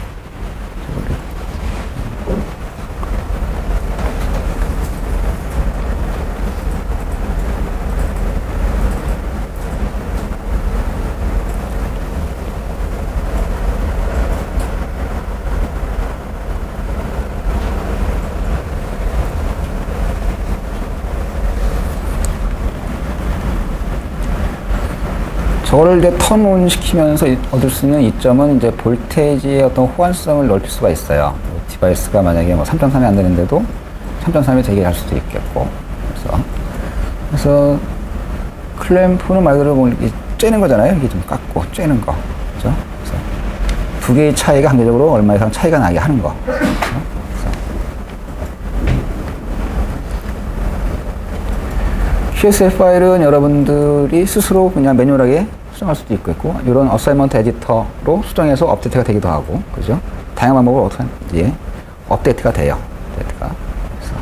저걸 이제 턴온 시키면서 얻을 수 있는 이점은 이제 볼테이지의 어떤 호환성을 넓힐 수가 있어요. 디바이스가 만약에 뭐 3.3이 안 되는데도 3.3이 되게 할 수도 있겠고. 그래서 클램프는 말 그대로 뭐 이렇게 쬐는 거잖아요. 이게 좀 깎고 쬐는 거. 그죠? 그래서 두 개의 차이가 한계적으로 얼마 이상 차이가 나게 하는 거. QSL 파일은 여러분들이 스스로 그냥 매뉴얼하게 수정할 수도 있고, 이런 어사이먼트 에디터로 수정해서 업데이트가 되기도 하고, 그죠? 다양한 방법으로 어떻게 하는지 업데이트가 돼요. 업데이트가. 그래서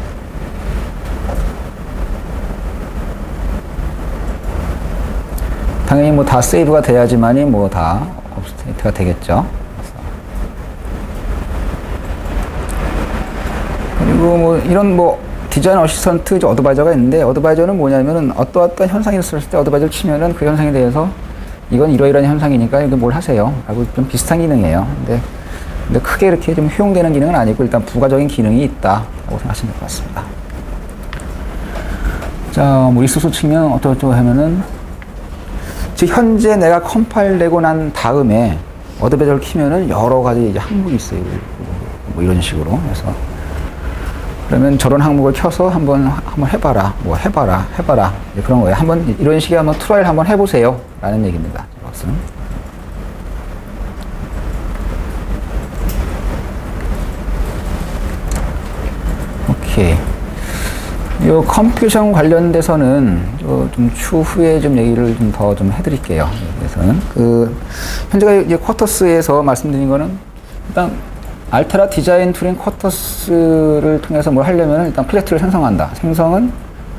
당연히 뭐 다 세이브가 돼야지만이 뭐 다 업데이트가 되겠죠. 그리고 뭐 이런 뭐 디자인 어시스턴트 어드바이저가 있는데, 어드바이저는 뭐냐면은 어떠한 현상이 있을 때 어드바이저를 치면은 그 현상에 대해서 이건 이러이러한 현상이니까 이거 뭘 하세요 라고 좀 비슷한 기능이에요. 근데 크게 이렇게 좀 효용되는 기능은 아니고 일단 부가적인 기능이 있다라고 생각하시면 될 것 같습니다. 자, 뭐 리소스 측면 어쩌고저쩌고 하면은 즉 현재 내가 컴파일 되고 난 다음에 어드바이저를 키면은 여러 가지 이제 항목이 있어요. 뭐 이런 식으로. 그래서 그러면 저런 항목을 켜서 한번 해봐라, 뭐 해봐라 그런 거예요. 한번 이런 식의 한번 트라이를 한번 해보세요 라는 얘기입니다. 이것은. 오케이. 요 컴퓨테이션 관련돼서는 좀 추후에 좀 얘기를 좀 더 좀 해드릴게요. 그래서는 현재가 이제 쿼터스에서 말씀드린 거는 일단 알테라 디자인 툴인 쿼터스를 통해서 뭘 하려면 일단 프로젝트를 생성한다. 생성은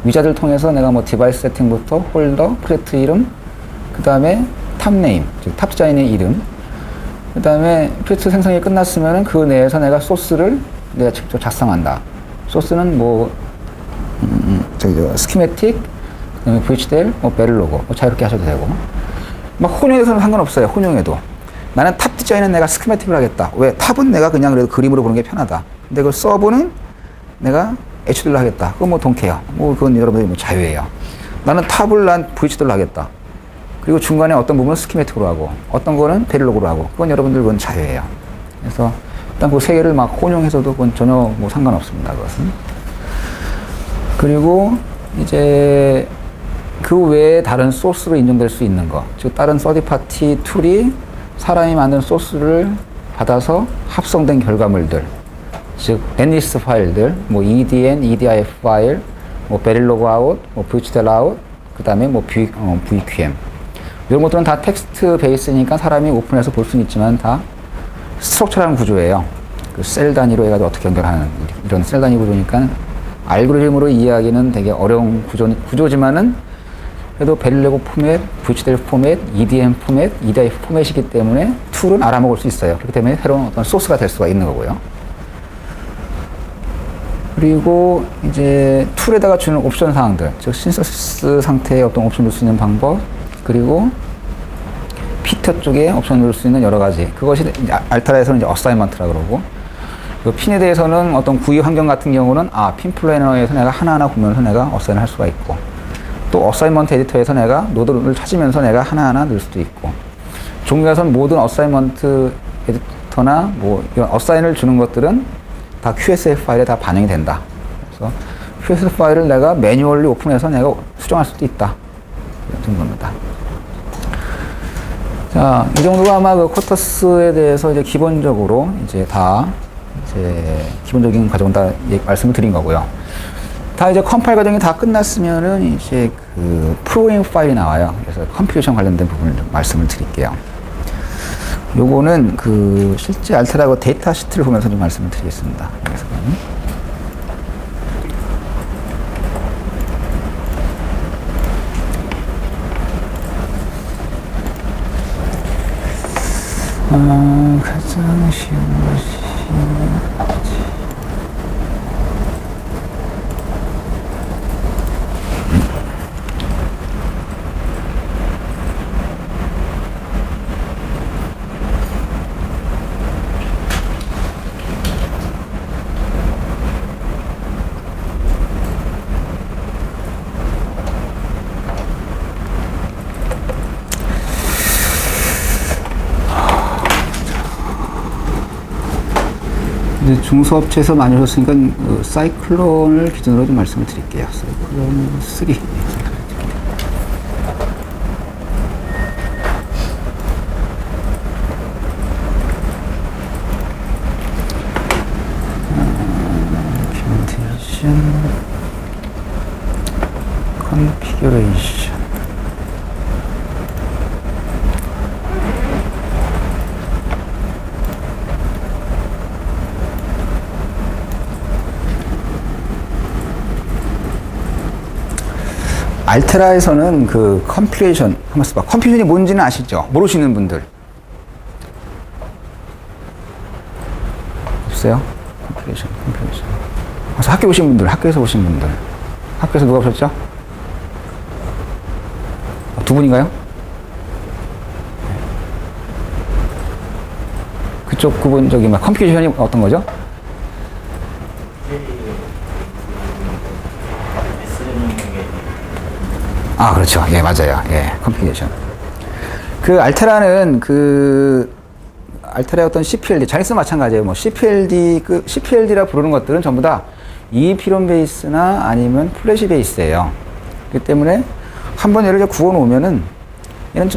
위자드를 통해서 내가 뭐 디바이스 세팅부터 홀더, 프로젝트 이름, 그 다음에 탑 네임, 즉 탑 디자인의 이름, 그 다음에 프로젝트 생성이 끝났으면은 그 내에서 내가 소스를 내가 직접 작성한다. 소스는 뭐 스키매틱, 그다음에 VHDL, 뭐 베릴 로고, 뭐 자유롭게 하셔도 되고. 막 혼용에서는 상관없어요. 혼용에도. 나는 탑 디자인은 내가 스키매틱을 하겠다. 왜? 탑은 내가 그냥 그래도 그림으로 보는 게 편하다. 근데 그 서브는 내가 HDR로 하겠다. 그건 뭐 동케어. 뭐 그건 여러분들이 뭐 자유예요. 나는 탑을 난 VHDR로 하겠다. 그리고 중간에 어떤 부분은 스키매틱으로 하고, 어떤 거는 베릴로그로 하고, 그건 여러분들 그건 자유예요. 그래서 일단 그 세 개를 막 혼용해서도 그건 전혀 뭐 상관없습니다. 그것은. 그리고 이제 그 외에 다른 소스로 인정될 수 있는 거, 즉 다른 서드파티 툴이 사람이 만든 소스를 받아서 합성된 결과물들, 즉 넷리스트 파일들, 뭐 EDN, EDIF 파일, 뭐 베릴로그 아웃, 뭐 VHDL 아웃, 그 다음에 뭐 VQM 이런 것들은 다 텍스트 베이스니까 사람이 오픈해서 볼 수는 있지만 다 스트럭처라는 구조예요. 그 셀 단위로 해가지고 어떻게 연결하는 이런 셀 단위 구조니까 알고리즘으로 이해하기는 되게 어려운 구조지만은 그래도 베릴로그 포맷, VHDL 포맷, EDM 포맷, EDIF 포맷이기 때문에 툴은 알아먹을 수 있어요. 그렇기 때문에 새로운 어떤 소스가 될 수가 있는 거고요. 그리고 이제 툴에다가 주는 옵션 사항들, 즉 신서시스 상태의 어떤 옵션 넣을 수 있는 방법, 그리고 피터 쪽에 옵션 넣을 수 있는 여러 가지. 그것이 알타라에서는 이제 어사이먼트라 그러고, 그 핀에 대해서는 어떤 구입 환경 같은 경우는 핀 플래너에서 내가 하나하나 보면서 내가 어사인을 할 수가 있고, 또 어사이먼트 에디터에서 내가 노드를 찾으면서 내가 하나하나 넣을 수도 있고, 종류에서는 모든 어사이먼트 에디터나 뭐 이런 어사인을 주는 것들은 다 QSF 파일에 다 반영이 된다. 그래서 QSF 파일을 내가 매뉴얼리 오픈해서 내가 수정할 수도 있다. 이런 겁니다. 자, 이 정도가 아마 그 쿼터스에 대해서 이제 기본적으로 이제 다 이제 기본적인 과정은 다 말씀을 드린 거고요. 다 이제 컴파일 과정이 다 끝났으면은 이제 그 프로그램 파일이 나와요. 그래서 컴퓨테이션 관련된 부분을 좀 말씀을 드릴게요. 요거는 그 실제 알테라고 데이터 시트를 보면서 좀 말씀을 드리겠습니다. 그래서 가장 쉬운 것이 이제 중소업체에서 많이 오셨으니까 사이클론을 기준으로 좀 말씀을 드릴게요. 사이클론 3. 도큐멘테이션, 컨피규레이션. 알테라에서는 그 컴퓨레이션, 한번 써봐. 컴퓨레이션이 뭔지는 아시죠? 모르시는 분들. 없어요? 컴퓨레이션. 그래서 학교 오신 분들, 학교에서 오신 분들. 학교에서 누가 오셨죠? 두 분인가요? 그쪽 그분, 저기, 막 컴퓨레이션이 어떤 거죠? 그렇죠. 예, 맞아요. 예, 컴퓨테이션. 그 알테라는 알테라의 어떤 CPLD, 자기스 마찬가지예요. 뭐 CPLD라 부르는 것들은 전부 다 EEPROM 베이스나 아니면 플래시 베이스예요. 그렇기 때문에 한번 얘를 구워 놓으면은 얘는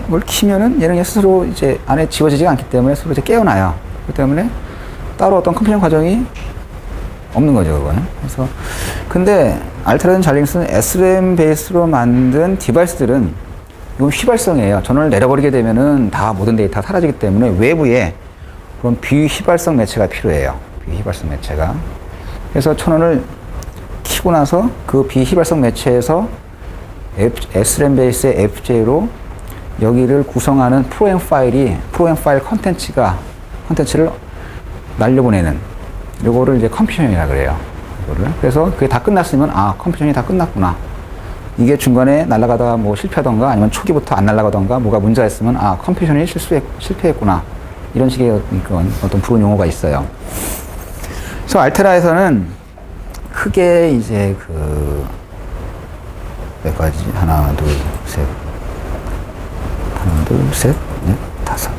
뭘 키면은 얘는 스스로 이제 안에 지워지지가 않기 때문에 스스로 이제 깨어나요. 그렇기 때문에 따로 어떤 컴퓨팅 과정이 없는 거죠, 그거는. 그래서 근데 알테라든 잘링스는 SRAM 베이스로 만든 디바이스들은 이건 휘발성이에요. 전원을 내려버리게 되면은 다 모든 데이터가 사라지기 때문에 외부에 그런 비휘발성 매체가 필요해요. 비휘발성 매체가. 그래서 천원을 켜고 나서 그 비휘발성 매체에서 SRAM 베이스의 FJ로 여기를 구성하는 프로그램 파일 컨텐츠를 날려보내는 요거를 이제 컴퓨션이라 그래요. 이거를. 그래서 그게 다 끝났으면 컴퓨션이 다 끝났구나. 이게 중간에 날아가다가 뭐 실패하던가 아니면 초기부터 안 날아가던가 뭐가 문제가 있으면 컴퓨션이 실패했구나. 이런 식의 어떤 부른 용어가 있어요. 그래서 알테라에서는 크게 이제 몇 가지? 하나, 둘, 셋, 넷, 다섯.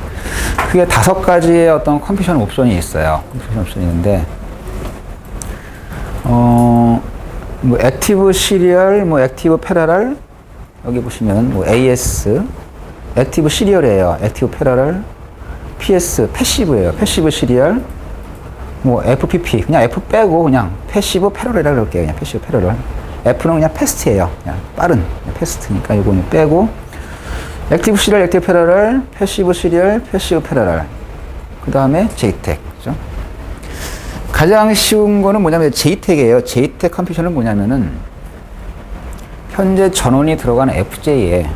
크게 5가지의 어떤 컴퓨션 옵션이 있어요. 컴퓨션 옵션이 있는데, 뭐 액티브 시리얼, 뭐 액티브 패러럴, 여기 보시면 뭐 AS, 액티브 시리얼이에요. 액티브 패러럴, PS, 패시브예요. 패시브 시리얼, 뭐 FPP, 그냥 F 빼고 그냥 패시브 패러럴이라고 그럴게요. 그냥 패시브 패러럴. F는 그냥 패스트예요. 그냥 빠른 그냥 패스트니까 이거는 빼고, 액티브 시리얼, 액티브 패러럴, 패시브 시리얼, 패시브 패러럴. 그 다음에 JTAG. 그죠? 가장 쉬운 거는 뭐냐면 JTAG이에요. JTAG 컴퓨션은 뭐냐면은 현재 전원이 들어가는 FJ에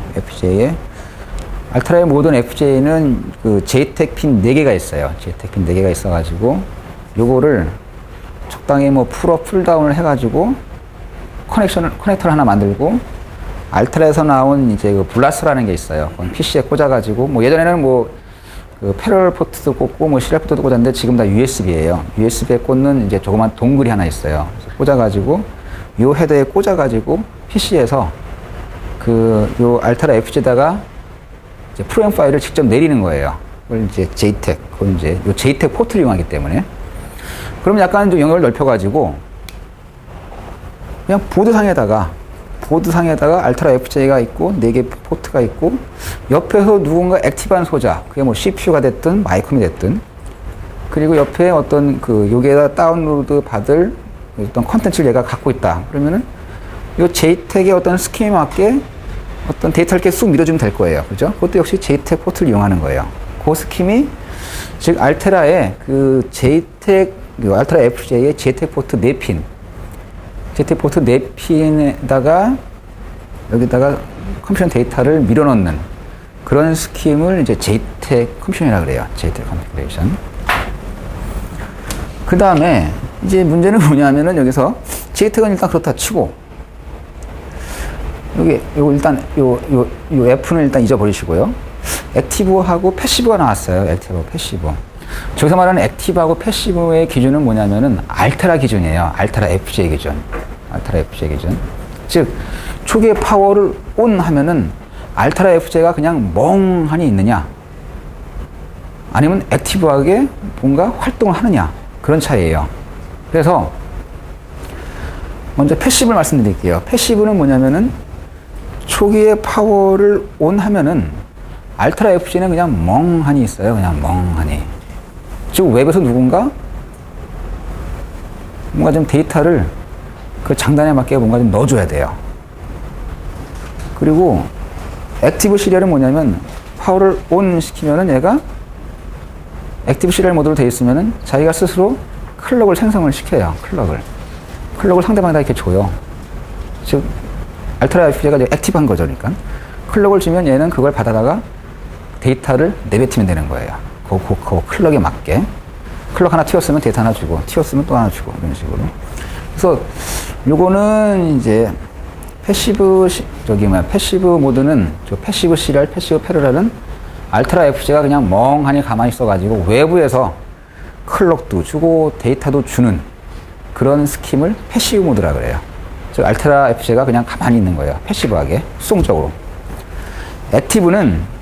알트라의 모든 FJ는 그 JTAG 핀 4개가 있어요. JTAG 핀 4개가 있어가지고 요거를 적당히 뭐 풀업, 풀다운을 해가지고 커넥터를 하나 만들고, 알트라에서 나온 이제 그 블라스라는 게 있어요. 그건 PC에 꽂아가지고, 뭐 예전에는 뭐 그 패럴 포트도 꽂고 뭐 시리얼 포트도 꽂았는데 지금 다 USB예요. USB에 꽂는 이제 조그만 동글이 하나 있어요. 그래서 꽂아가지고 요 헤더에 꽂아가지고 PC에서 그 요 알트라 FG에다가 이제 프로그램 파일을 직접 내리는 거예요. 그걸 이제 JTAG, 그건 이제 요 JTAG 포트를 이용하기 때문에. 그럼 약간 좀 영역을 넓혀가지고 그냥 보드상에다가 알트라 FJ가 있고 4개 포트가 있고 옆에서 누군가 액티브한 소자, 그게 뭐 CPU가 됐든 마이크롬이 됐든, 그리고 옆에 어떤 그 여기에다 다운로드 받을 어떤 컨텐츠를 얘가 갖고 있다. 그러면은 이 JTAG의 어떤 스킴에 맞게 어떤 데이터를 이렇게 쑥 밀어주면 될 거예요. 그죠? 그것도 역시 JTAG 포트를 이용하는 거예요. 그 스킴이 즉 알테라의 그 JTAG, 알테라 FJ의 JTAG 포트 4핀, JTAG 포트 4핀에다가 여기다가 컴퓨터 데이터를 밀어넣는 그런 스킴을 이제 JTAG 컴퓨션이라고 그래요. JTAG 컨피그레이션. 그 다음에 이제 문제는 뭐냐면은 여기서 JTAG은 일단 그렇다 치고, 요거 일단 요 F는 일단 잊어버리시고요. 액티브하고 패시브가 나왔어요. 액티브하고 패시브. 저기서 말하는 액티브하고 패시브의 기준은 뭐냐면은 알테라 기준이에요. 알테라 FJ 기준. 알테라 FJ 기준. 즉 초기에 파워를 온 하면은 알테라 FJ가 그냥 멍하니 있느냐, 아니면 액티브하게 뭔가 활동을 하느냐, 그런 차이예요. 그래서 먼저 패시브를 말씀드릴게요. 패시브는 뭐냐면은 초기에 파워를 온 하면은 알테라 FJ는 그냥 멍하니 있어요. 그냥 멍하니. 즉 웹에서 누군가 뭔가 좀 데이터를 그 장단에 맞게 뭔가 좀 넣어줘야 돼요. 그리고 액티브 시리얼은 뭐냐면 파워를 온 시키면은 얘가 액티브 시리얼 모드로 되어 있으면은 자기가 스스로 클럭을 생성을 시켜요. 클럭을 상대방에다 이렇게 줘요. 즉 알테라 FJ가 액티브한 거죠. 그러니까 클럭을 주면 얘는 그걸 받아다가 데이터를 내뱉으면 되는 거예요. 그 클럭에 맞게. 클럭 하나 튀었으면 데이터 하나 주고, 튀었으면 또 하나 주고, 이런 식으로. 그래서 요거는 이제 패시브 모드는 저 패시브 시리얼, 패시브 패러럴은 알테라 FJ가 그냥 멍하니 가만히 있어가지고 외부에서 클럭도 주고 데이터도 주는 그런 스킴을 패시브 모드라 그래요. 즉 알테라 FJ가 그냥 가만히 있는 거예요. 패시브하게, 수동적으로. 액티브는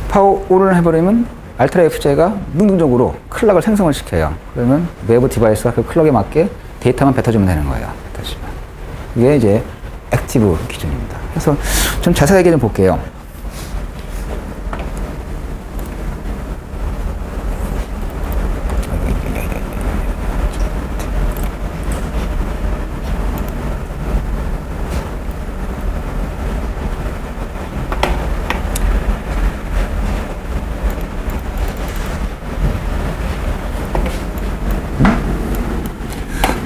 파워 온을 해버리면 알테라 FJ가 능동적으로 클럭을 생성을 시켜요. 그러면 외부 디바이스가 그 클럭에 맞게 데이터만 뱉어주면 되는 거예요. 이게 이제 액티브 기준입니다. 그래서 좀 자세하게 좀 볼게요.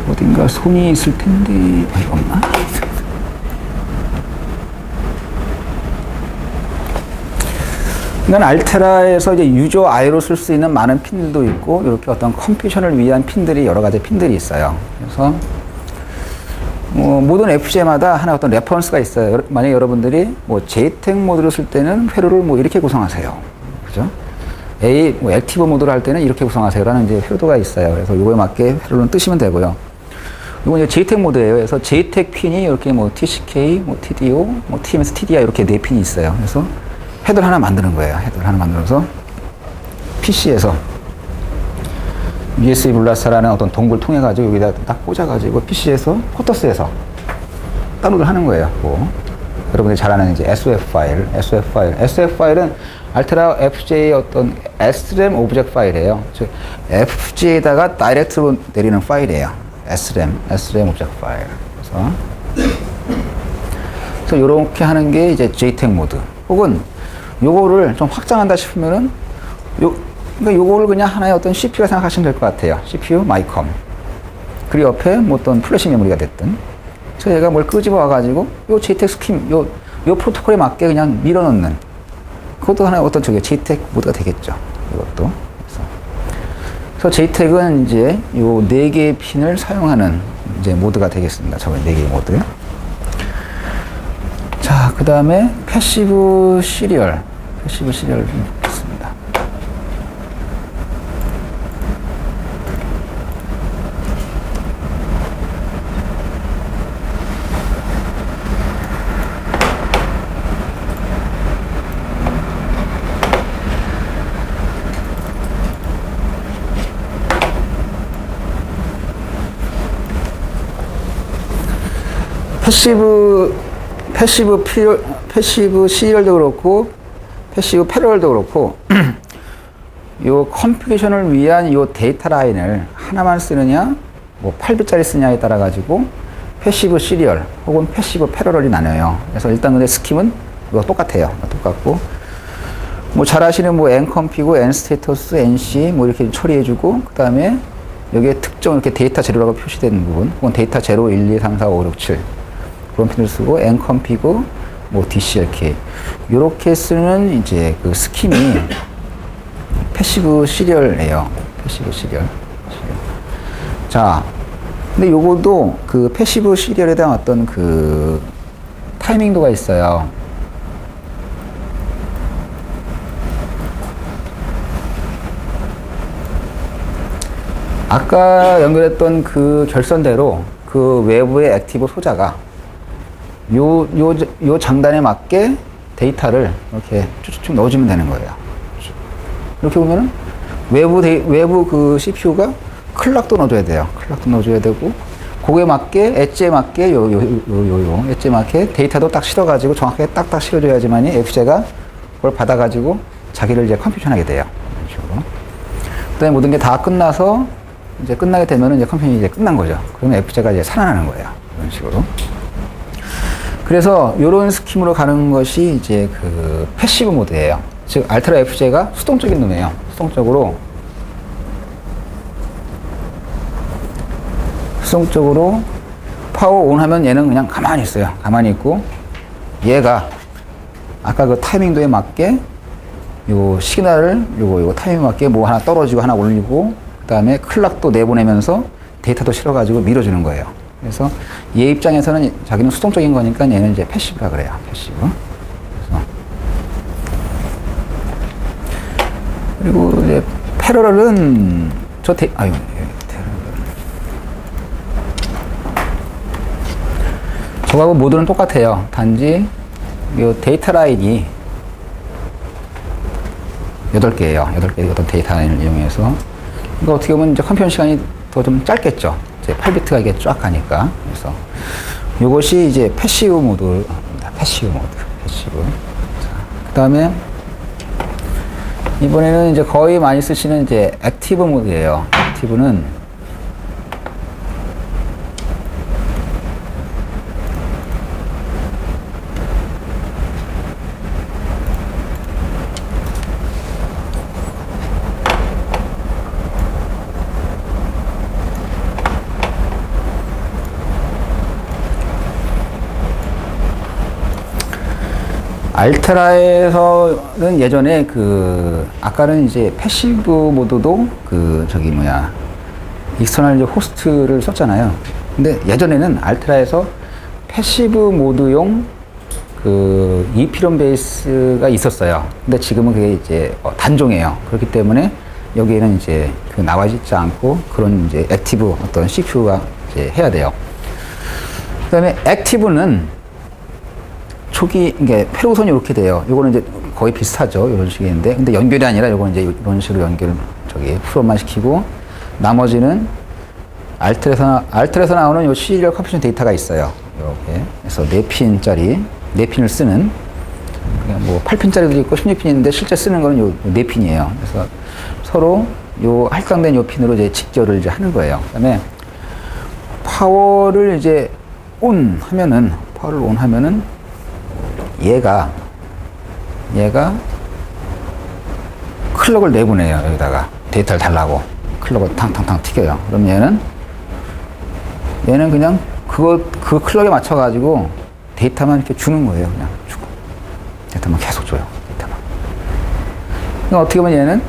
어딘가 손이 있을 텐데, 없나? 그러니까 알테라에서 이제 유저 I로 쓸 수 있는 많은 핀들도 있고, 이렇게 어떤 컴퓨션을 위한 핀들이 여러 가지 핀들이 있어요. 그래서 모든 FJ마다 하나 어떤 레퍼런스가 있어요. 만약에 여러분들이 뭐 JTAG 모드로 쓸 때는 회로를 뭐 이렇게 구성하세요. 그죠? 액티브 모드로 할 때는 이렇게 구성하세요라는 이제 회로도가 있어요. 그래서 이거에 맞게 회로는 뜨시면 되고요. 이건 이제 JTAG 모드예요. 그래서 JTAG 핀이 이렇게 뭐 TCK, 뭐 TDO, 뭐 TMS, TDI 이렇게 4핀이 있어요. 그래서 헤더를 하나 만드는 거예요. 헤더를 하나 만들어서 PC에서 USB 블라스터라는 어떤 동굴 통해 가지고 여기다 딱 꽂아 가지고 PC에서 포터스에서 다운로드를 하는 거예요. 뭐. 여러분들이 잘 아는 이제 SF 파일은 알테라 FJ 어떤 SRAM 오브젝트 파일이에요. 즉 FJ에다가 다이렉트로 내리는 파일이에요. SRAM 오브젝트 파일. 그래서 이렇게 하는 게 이제 JTAG 모드. 혹은 요거를 좀 확장한다 싶으면은 그러니까 요거를 그냥 하나의 어떤 CPU가 생각하시면 될 것 같아요. CPU 마이컴. 그리고 옆에 뭐 어떤 플래시 메모리가 됐든. 그래서 얘가 뭘 끄집어 와가지고 요 JTAG 스킨, 요 프로토콜에 맞게 그냥 밀어넣는. 그것도 하나의 어떤 저게 JTAG 모드가 되겠죠. 이것도. 그래서 JTAG은 이제 요 4개의 핀을 사용하는 이제 모드가 되겠습니다. 저거 4개의 모드. 자, 그 다음에 패시브 시리얼 좀 보겠습니다. 패시브 시리얼도 그렇고, 패시브 패러럴도 그렇고, 요 컴퓨테이션을 위한 요 데이터 라인을 하나만 쓰느냐, 뭐 8bit짜리 쓰냐에 따라 가지고, 패시브 시리얼 혹은 패시브 패러럴이 나뉘어요. 그래서 일단 근데 스킴은 이거 똑같아요. 똑같고, 뭐 잘 아시는 뭐 nconfig, nstatus, nc 뭐 이렇게 처리해주고, 그 다음에 여기에 특정 이렇게 데이터 제로라고 표시된 부분, 혹은 데이터 제로 1, 2, 3, 4, 5, 6, 7 그런 핀을 쓰고 nconfig, 뭐 DCLK 이렇게 쓰는 이제 그 스킴이 패시브 시리얼이에요. 패시브 시리얼. 자, 근데 요것도 그 패시브 시리얼에 대한 어떤 그 타이밍도가 있어요. 아까 연결했던 그 결선대로 그 외부의 액티브 소자가 요 장단에 맞게 데이터를 이렇게 쭉쭉 넣어주면 되는 거예요. 이렇게 보면은 외부 그 CPU가 클락도 넣어줘야 돼요. 클락도 넣어줘야 되고, 그거에 맞게, 엣지에 맞게, 엣지에 맞게 데이터도 딱 실어가지고 정확하게 딱딱 실어줘야지만이 FJ가 그걸 받아가지고 자기를 이제 컴퓨션 하게 돼요. 이런 식으로. 그 다음에 모든 게 다 끝나서 이제 끝나게 되면은 이제 컴퓨션이 이제 끝난 거죠. 그러면 FJ가 이제 살아나는 거예요. 이런 식으로. 그래서 이런 스킴으로 가는 것이 이제 그 패시브 모드예요. 즉 알테라 FJ가 수동적인 놈이에요. 수동적으로 파워 온 하면 얘는 그냥 가만히 있어요. 가만히 있고, 얘가 아까 그 타이밍도에 맞게 요 시그널을 요거 타이밍에 맞게 뭐 하나 떨어지고 하나 올리고, 그 다음에 클락도 내보내면서 데이터도 실어가지고 밀어주는 거예요. 그래서 얘 입장에서는 자기는 수동적인 거니까 얘는 이제 패시브라 그래요. 패시브. 그리고 이제 패러럴은 저거하고 모드는 똑같아요. 단지 요 데이터 라인이 8개예요. 8개의 어떤 데이터 라인을 이용해서. 그러니까 어떻게 보면 이제 컴퓨터 시간이 더 좀 짧겠죠. 이제 8비트가 이게 쫙 가니까. 그래서 요것이 이제 패시브 모드입니다. 패시브. 자, 그 다음에 이번에는 이제 거의 많이 쓰시는 이제 액티브 모드예요. 액티브는 알테라에서는 예전에 그 아까는 이제 패시브 모드도 그 익스터널 이제 호스트를 썼잖아요. 근데 예전에는 알테라에서 패시브 모드용 그 EPROM 베이스가 있었어요. 근데 지금은 그게 이제 단종이에요. 그렇기 때문에 여기에는 이제 그 나와 있지 않고 그런 이제 액티브 어떤 CPU가 이제 해야 돼요. 그다음에 액티브는 초기, 이게 회로선이 이렇게 돼요. 요거는 이제 거의 비슷하죠. 이런 식인데. 근데 연결이 아니라 요건 이제 이런 식으로 풀업만 시키고, 나머지는 알틀에서 나오는 요 시리얼 컴퓨팅 데이터가 있어요. 이렇게. 그래서 4핀짜리, 4핀을 쓰는, 그냥 뭐 8핀짜리도 있고 16핀인데 실제 쓰는 거는 요 4핀이에요. 그래서 서로 요 할당된 요 핀으로 이제 직결을 이제 하는 거예요. 그 다음에 파워를 이제 파워를 온 하면은 얘가 클럭을 내보내요. 여기다가 데이터를 달라고 클럭을 탕탕탕 튀겨요. 그럼 얘는 그냥 그 클럭에 맞춰가지고 데이터만 이렇게 주는 거예요. 그냥 주고 데이터만 계속 줘요. 데이터만. 그러니까 어떻게 보면 얘는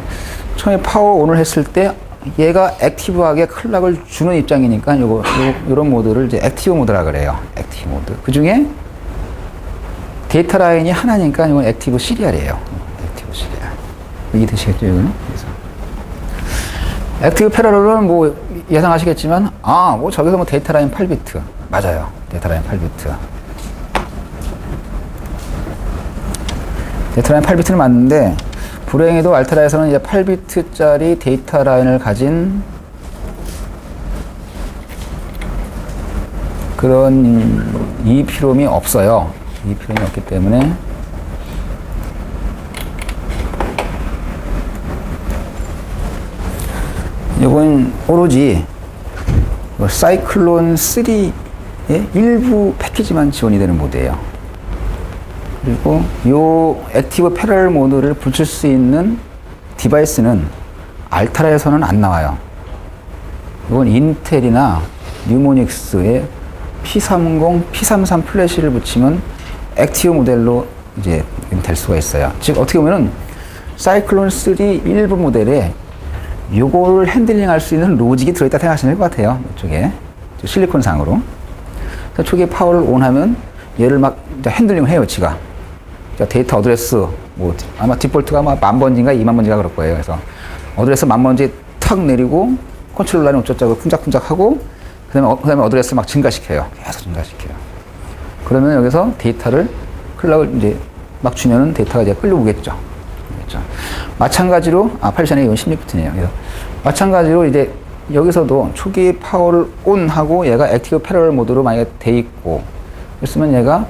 처음에 파워 온을 했을 때 얘가 액티브하게 클럭을 주는 입장이니까 요런 모드를 이제 액티브 모드라 그래요. 액티브 모드. 그 중에 데이터 라인이 하나니까 이건 액티브 시리얼이에요. 액티브 시리얼. 이해되시겠죠, 이거는? 그래서 액티브 패러럴은 뭐 예상하시겠지만, 뭐 저기서 뭐 데이터 라인 8비트. 맞아요. 데이터 라인 8비트. 데이터 라인 8비트는 맞는데, 불행히도 알테라에서는 이제 8비트짜리 데이터 라인을 가진 그런 EEPROM이 없어요. EEPROM이 없기 때문에 이건 오로지 사이클론 3의 일부 패키지만 지원이 되는 모드예요. 그리고 이 액티브 패러럴 모드를 붙일 수 있는 디바이스는 알타라에서는 안 나와요. 이건 인텔이나 뉴모닉스의 P30, P33 플래시를 붙이면 액티브 모델로 이제 될 수가 있어요. 즉 어떻게 보면은 사이클론 3 일부 모델에 요거를 핸들링 할 수 있는 로직이 들어있다 생각하시면 될 것 같아요. 이쪽에 실리콘상으로. 그래서 초기에 파워를 온하면 얘를 막 핸들링을 해요, 지가. 그러니까 데이터 어드레스, 뭐, 아마 디폴트가 아마 10,000번지인가 20,000번지가 그럴 거예요. 그래서 어드레스 10,000번지 탁 내리고 컨트롤 라인 어쩌자고 쿵작쿵작 하고 그 다음에 어드레스 막 증가시켜요. 계속 증가시켜요. 그러면 여기서 데이터를 클럭을 이제 막 주면은 데이터가 이제 끌려오겠죠. 그렇죠? 마찬가지로, 8 전에 이건 16비트네요. 그래서 마찬가지로 이제 여기서도 초기 파워를 온 하고 얘가 액티브 패러럴 모드로 만약에 돼 있고 그랬으면 얘가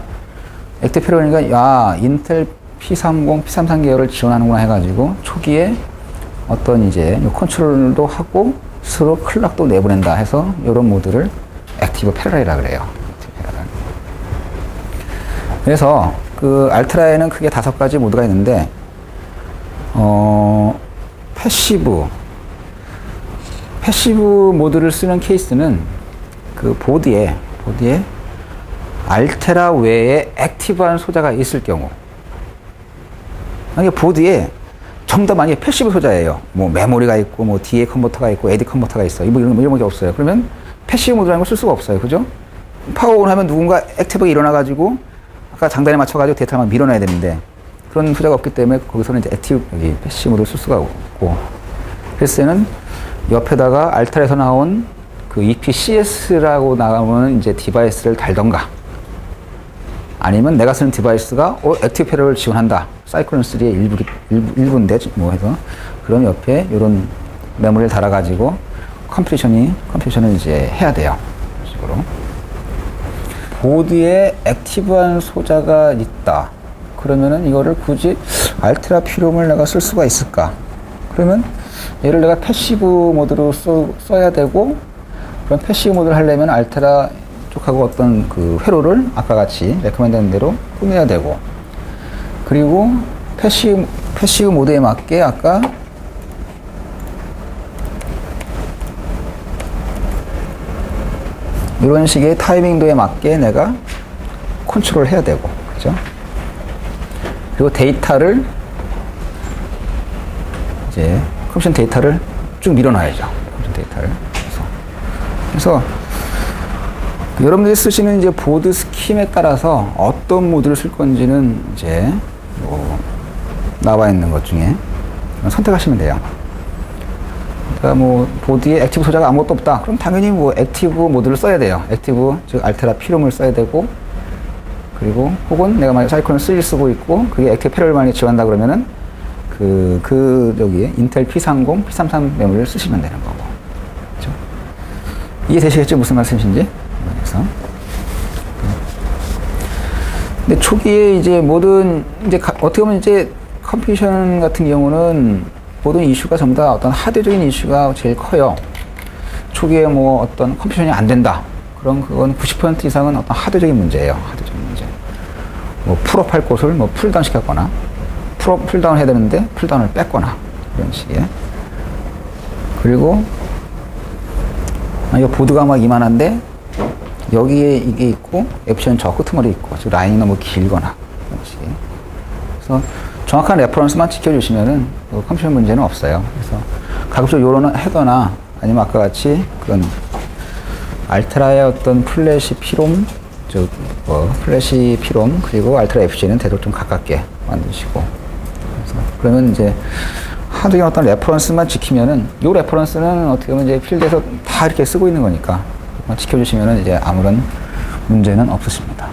액티브 패러럴이니까 인텔 P30, P33 계열을 지원하는구나 해가지고 초기에 어떤 이제 컨트롤도 하고 스스로 클락도 내보낸다 해서 이런 모드를 액티브 패러럴이라 그래요. 그래서 그 알트라에는 크게 5가지 모드가 있는데 패시브 모드를 쓰는 케이스는 그 보드에 알테라 외에 액티브한 소자가 있을 경우, 만약에 보드에 전부 다 만약에 패시브 소자예요. 뭐 메모리가 있고, 뭐 DA 컨버터가 있고, AD 컨버터가 있어. 이런 게 없어요. 그러면 패시브 모드라는 걸 쓸 수가 없어요. 그죠? 파워 온 하면 누군가 액티브가 일어나가지고, 아까 장단에 맞춰가지고 데이터를 막 밀어놔야 되는데, 그런 소자가 없기 때문에 거기서는 이제 액티브, 패시브 모드를 쓸 수가 없고, 그래서 얘는 옆에다가 알타에서 나온 그 EPCS라고 나오는 이제 디바이스를 달던가, 아니면 내가 쓰는 디바이스가 액티브 패러를 지원한다. 사이클론 3의 일부인데 뭐 해서 그럼 옆에 이런 메모리를 달아가지고 컴퓨테이션을 이제 해야 돼요. 이런 식으로. 보드에 액티브한 소자가 있다. 그러면은 이거를 굳이 알테라 피롬을 내가 쓸 수가 있을까? 그러면 얘를 내가 패시브 모드로 써야 되고, 그럼 패시브 모드를 하려면 알테라 쪽하고 어떤 그 회로를 아까 같이 레코멘드한 대로 꾸며야 되고, 그리고 패시브 모드에 맞게 아까 이런 식의 타이밍도에 맞게 내가 컨트롤 해야 되고, 그죠? 그리고 데이터를 이제 컴퓨터 데이터를 쭉 밀어놔야죠. 컴퓨터 데이터를. 그래서 여러분들이 쓰시는 이제 보드 스킴에 따라서 어떤 모드를 쓸 건지는 이제 뭐 나와 있는 것 중에 선택하시면 돼요. 그러니까 뭐 보드에 액티브 소자가 아무것도 없다. 그럼 당연히 뭐 액티브 모드를 써야 돼요. 액티브, 즉 알테라 피롬을 써야 되고, 그리고 혹은 내가 만약 사이클론 3를 쓰고 있고 그게 액티브 패러를 만약에 지원한다 그러면은 저기 인텔 P30, P33 메모리를 쓰시면 되는 거고. 그렇죠? 이해 되시겠죠? 무슨 말씀이신지? 그래서 근데 초기에 이제 어떻게 보면 이제 컴퓨테이션 같은 경우는 모든 이슈가 전부 다 어떤 하드적인 이슈가 제일 커요. 초기에 뭐 어떤 컴퓨테이션이 안 된다. 그럼 그건 90% 이상은 어떤 하드적인 문제예요. 하드적인 문제. 뭐 풀업 할 곳을 뭐 풀다운 시켰거나 풀다운 해야 되는데 풀다운을 뺐거나 이런 식의. 그리고 이거 보드가 막 이만한데 여기에 이게 있고 앱션 저 끄트머리 있고 즉 라인이 너무 길거나 이런 식의. 그래서 정확한 레퍼런스만 지켜주시면은 컴퓨터 문제는 없어요. 그래서 가급적 요런 헤더나 아니면 아까 같이 그런 알트라의 어떤 플래시 피롬 플래시 피롬 그리고 알트라 FC는 되도록 좀 가깝게 만드시고 그러면 이제 하드의 어떤 레퍼런스만 지키면은 요 레퍼런스는 어떻게 보면 이제 필드에서 다 이렇게 쓰고 있는 거니까 지켜주시면은 이제 아무런 문제는 없으십니다.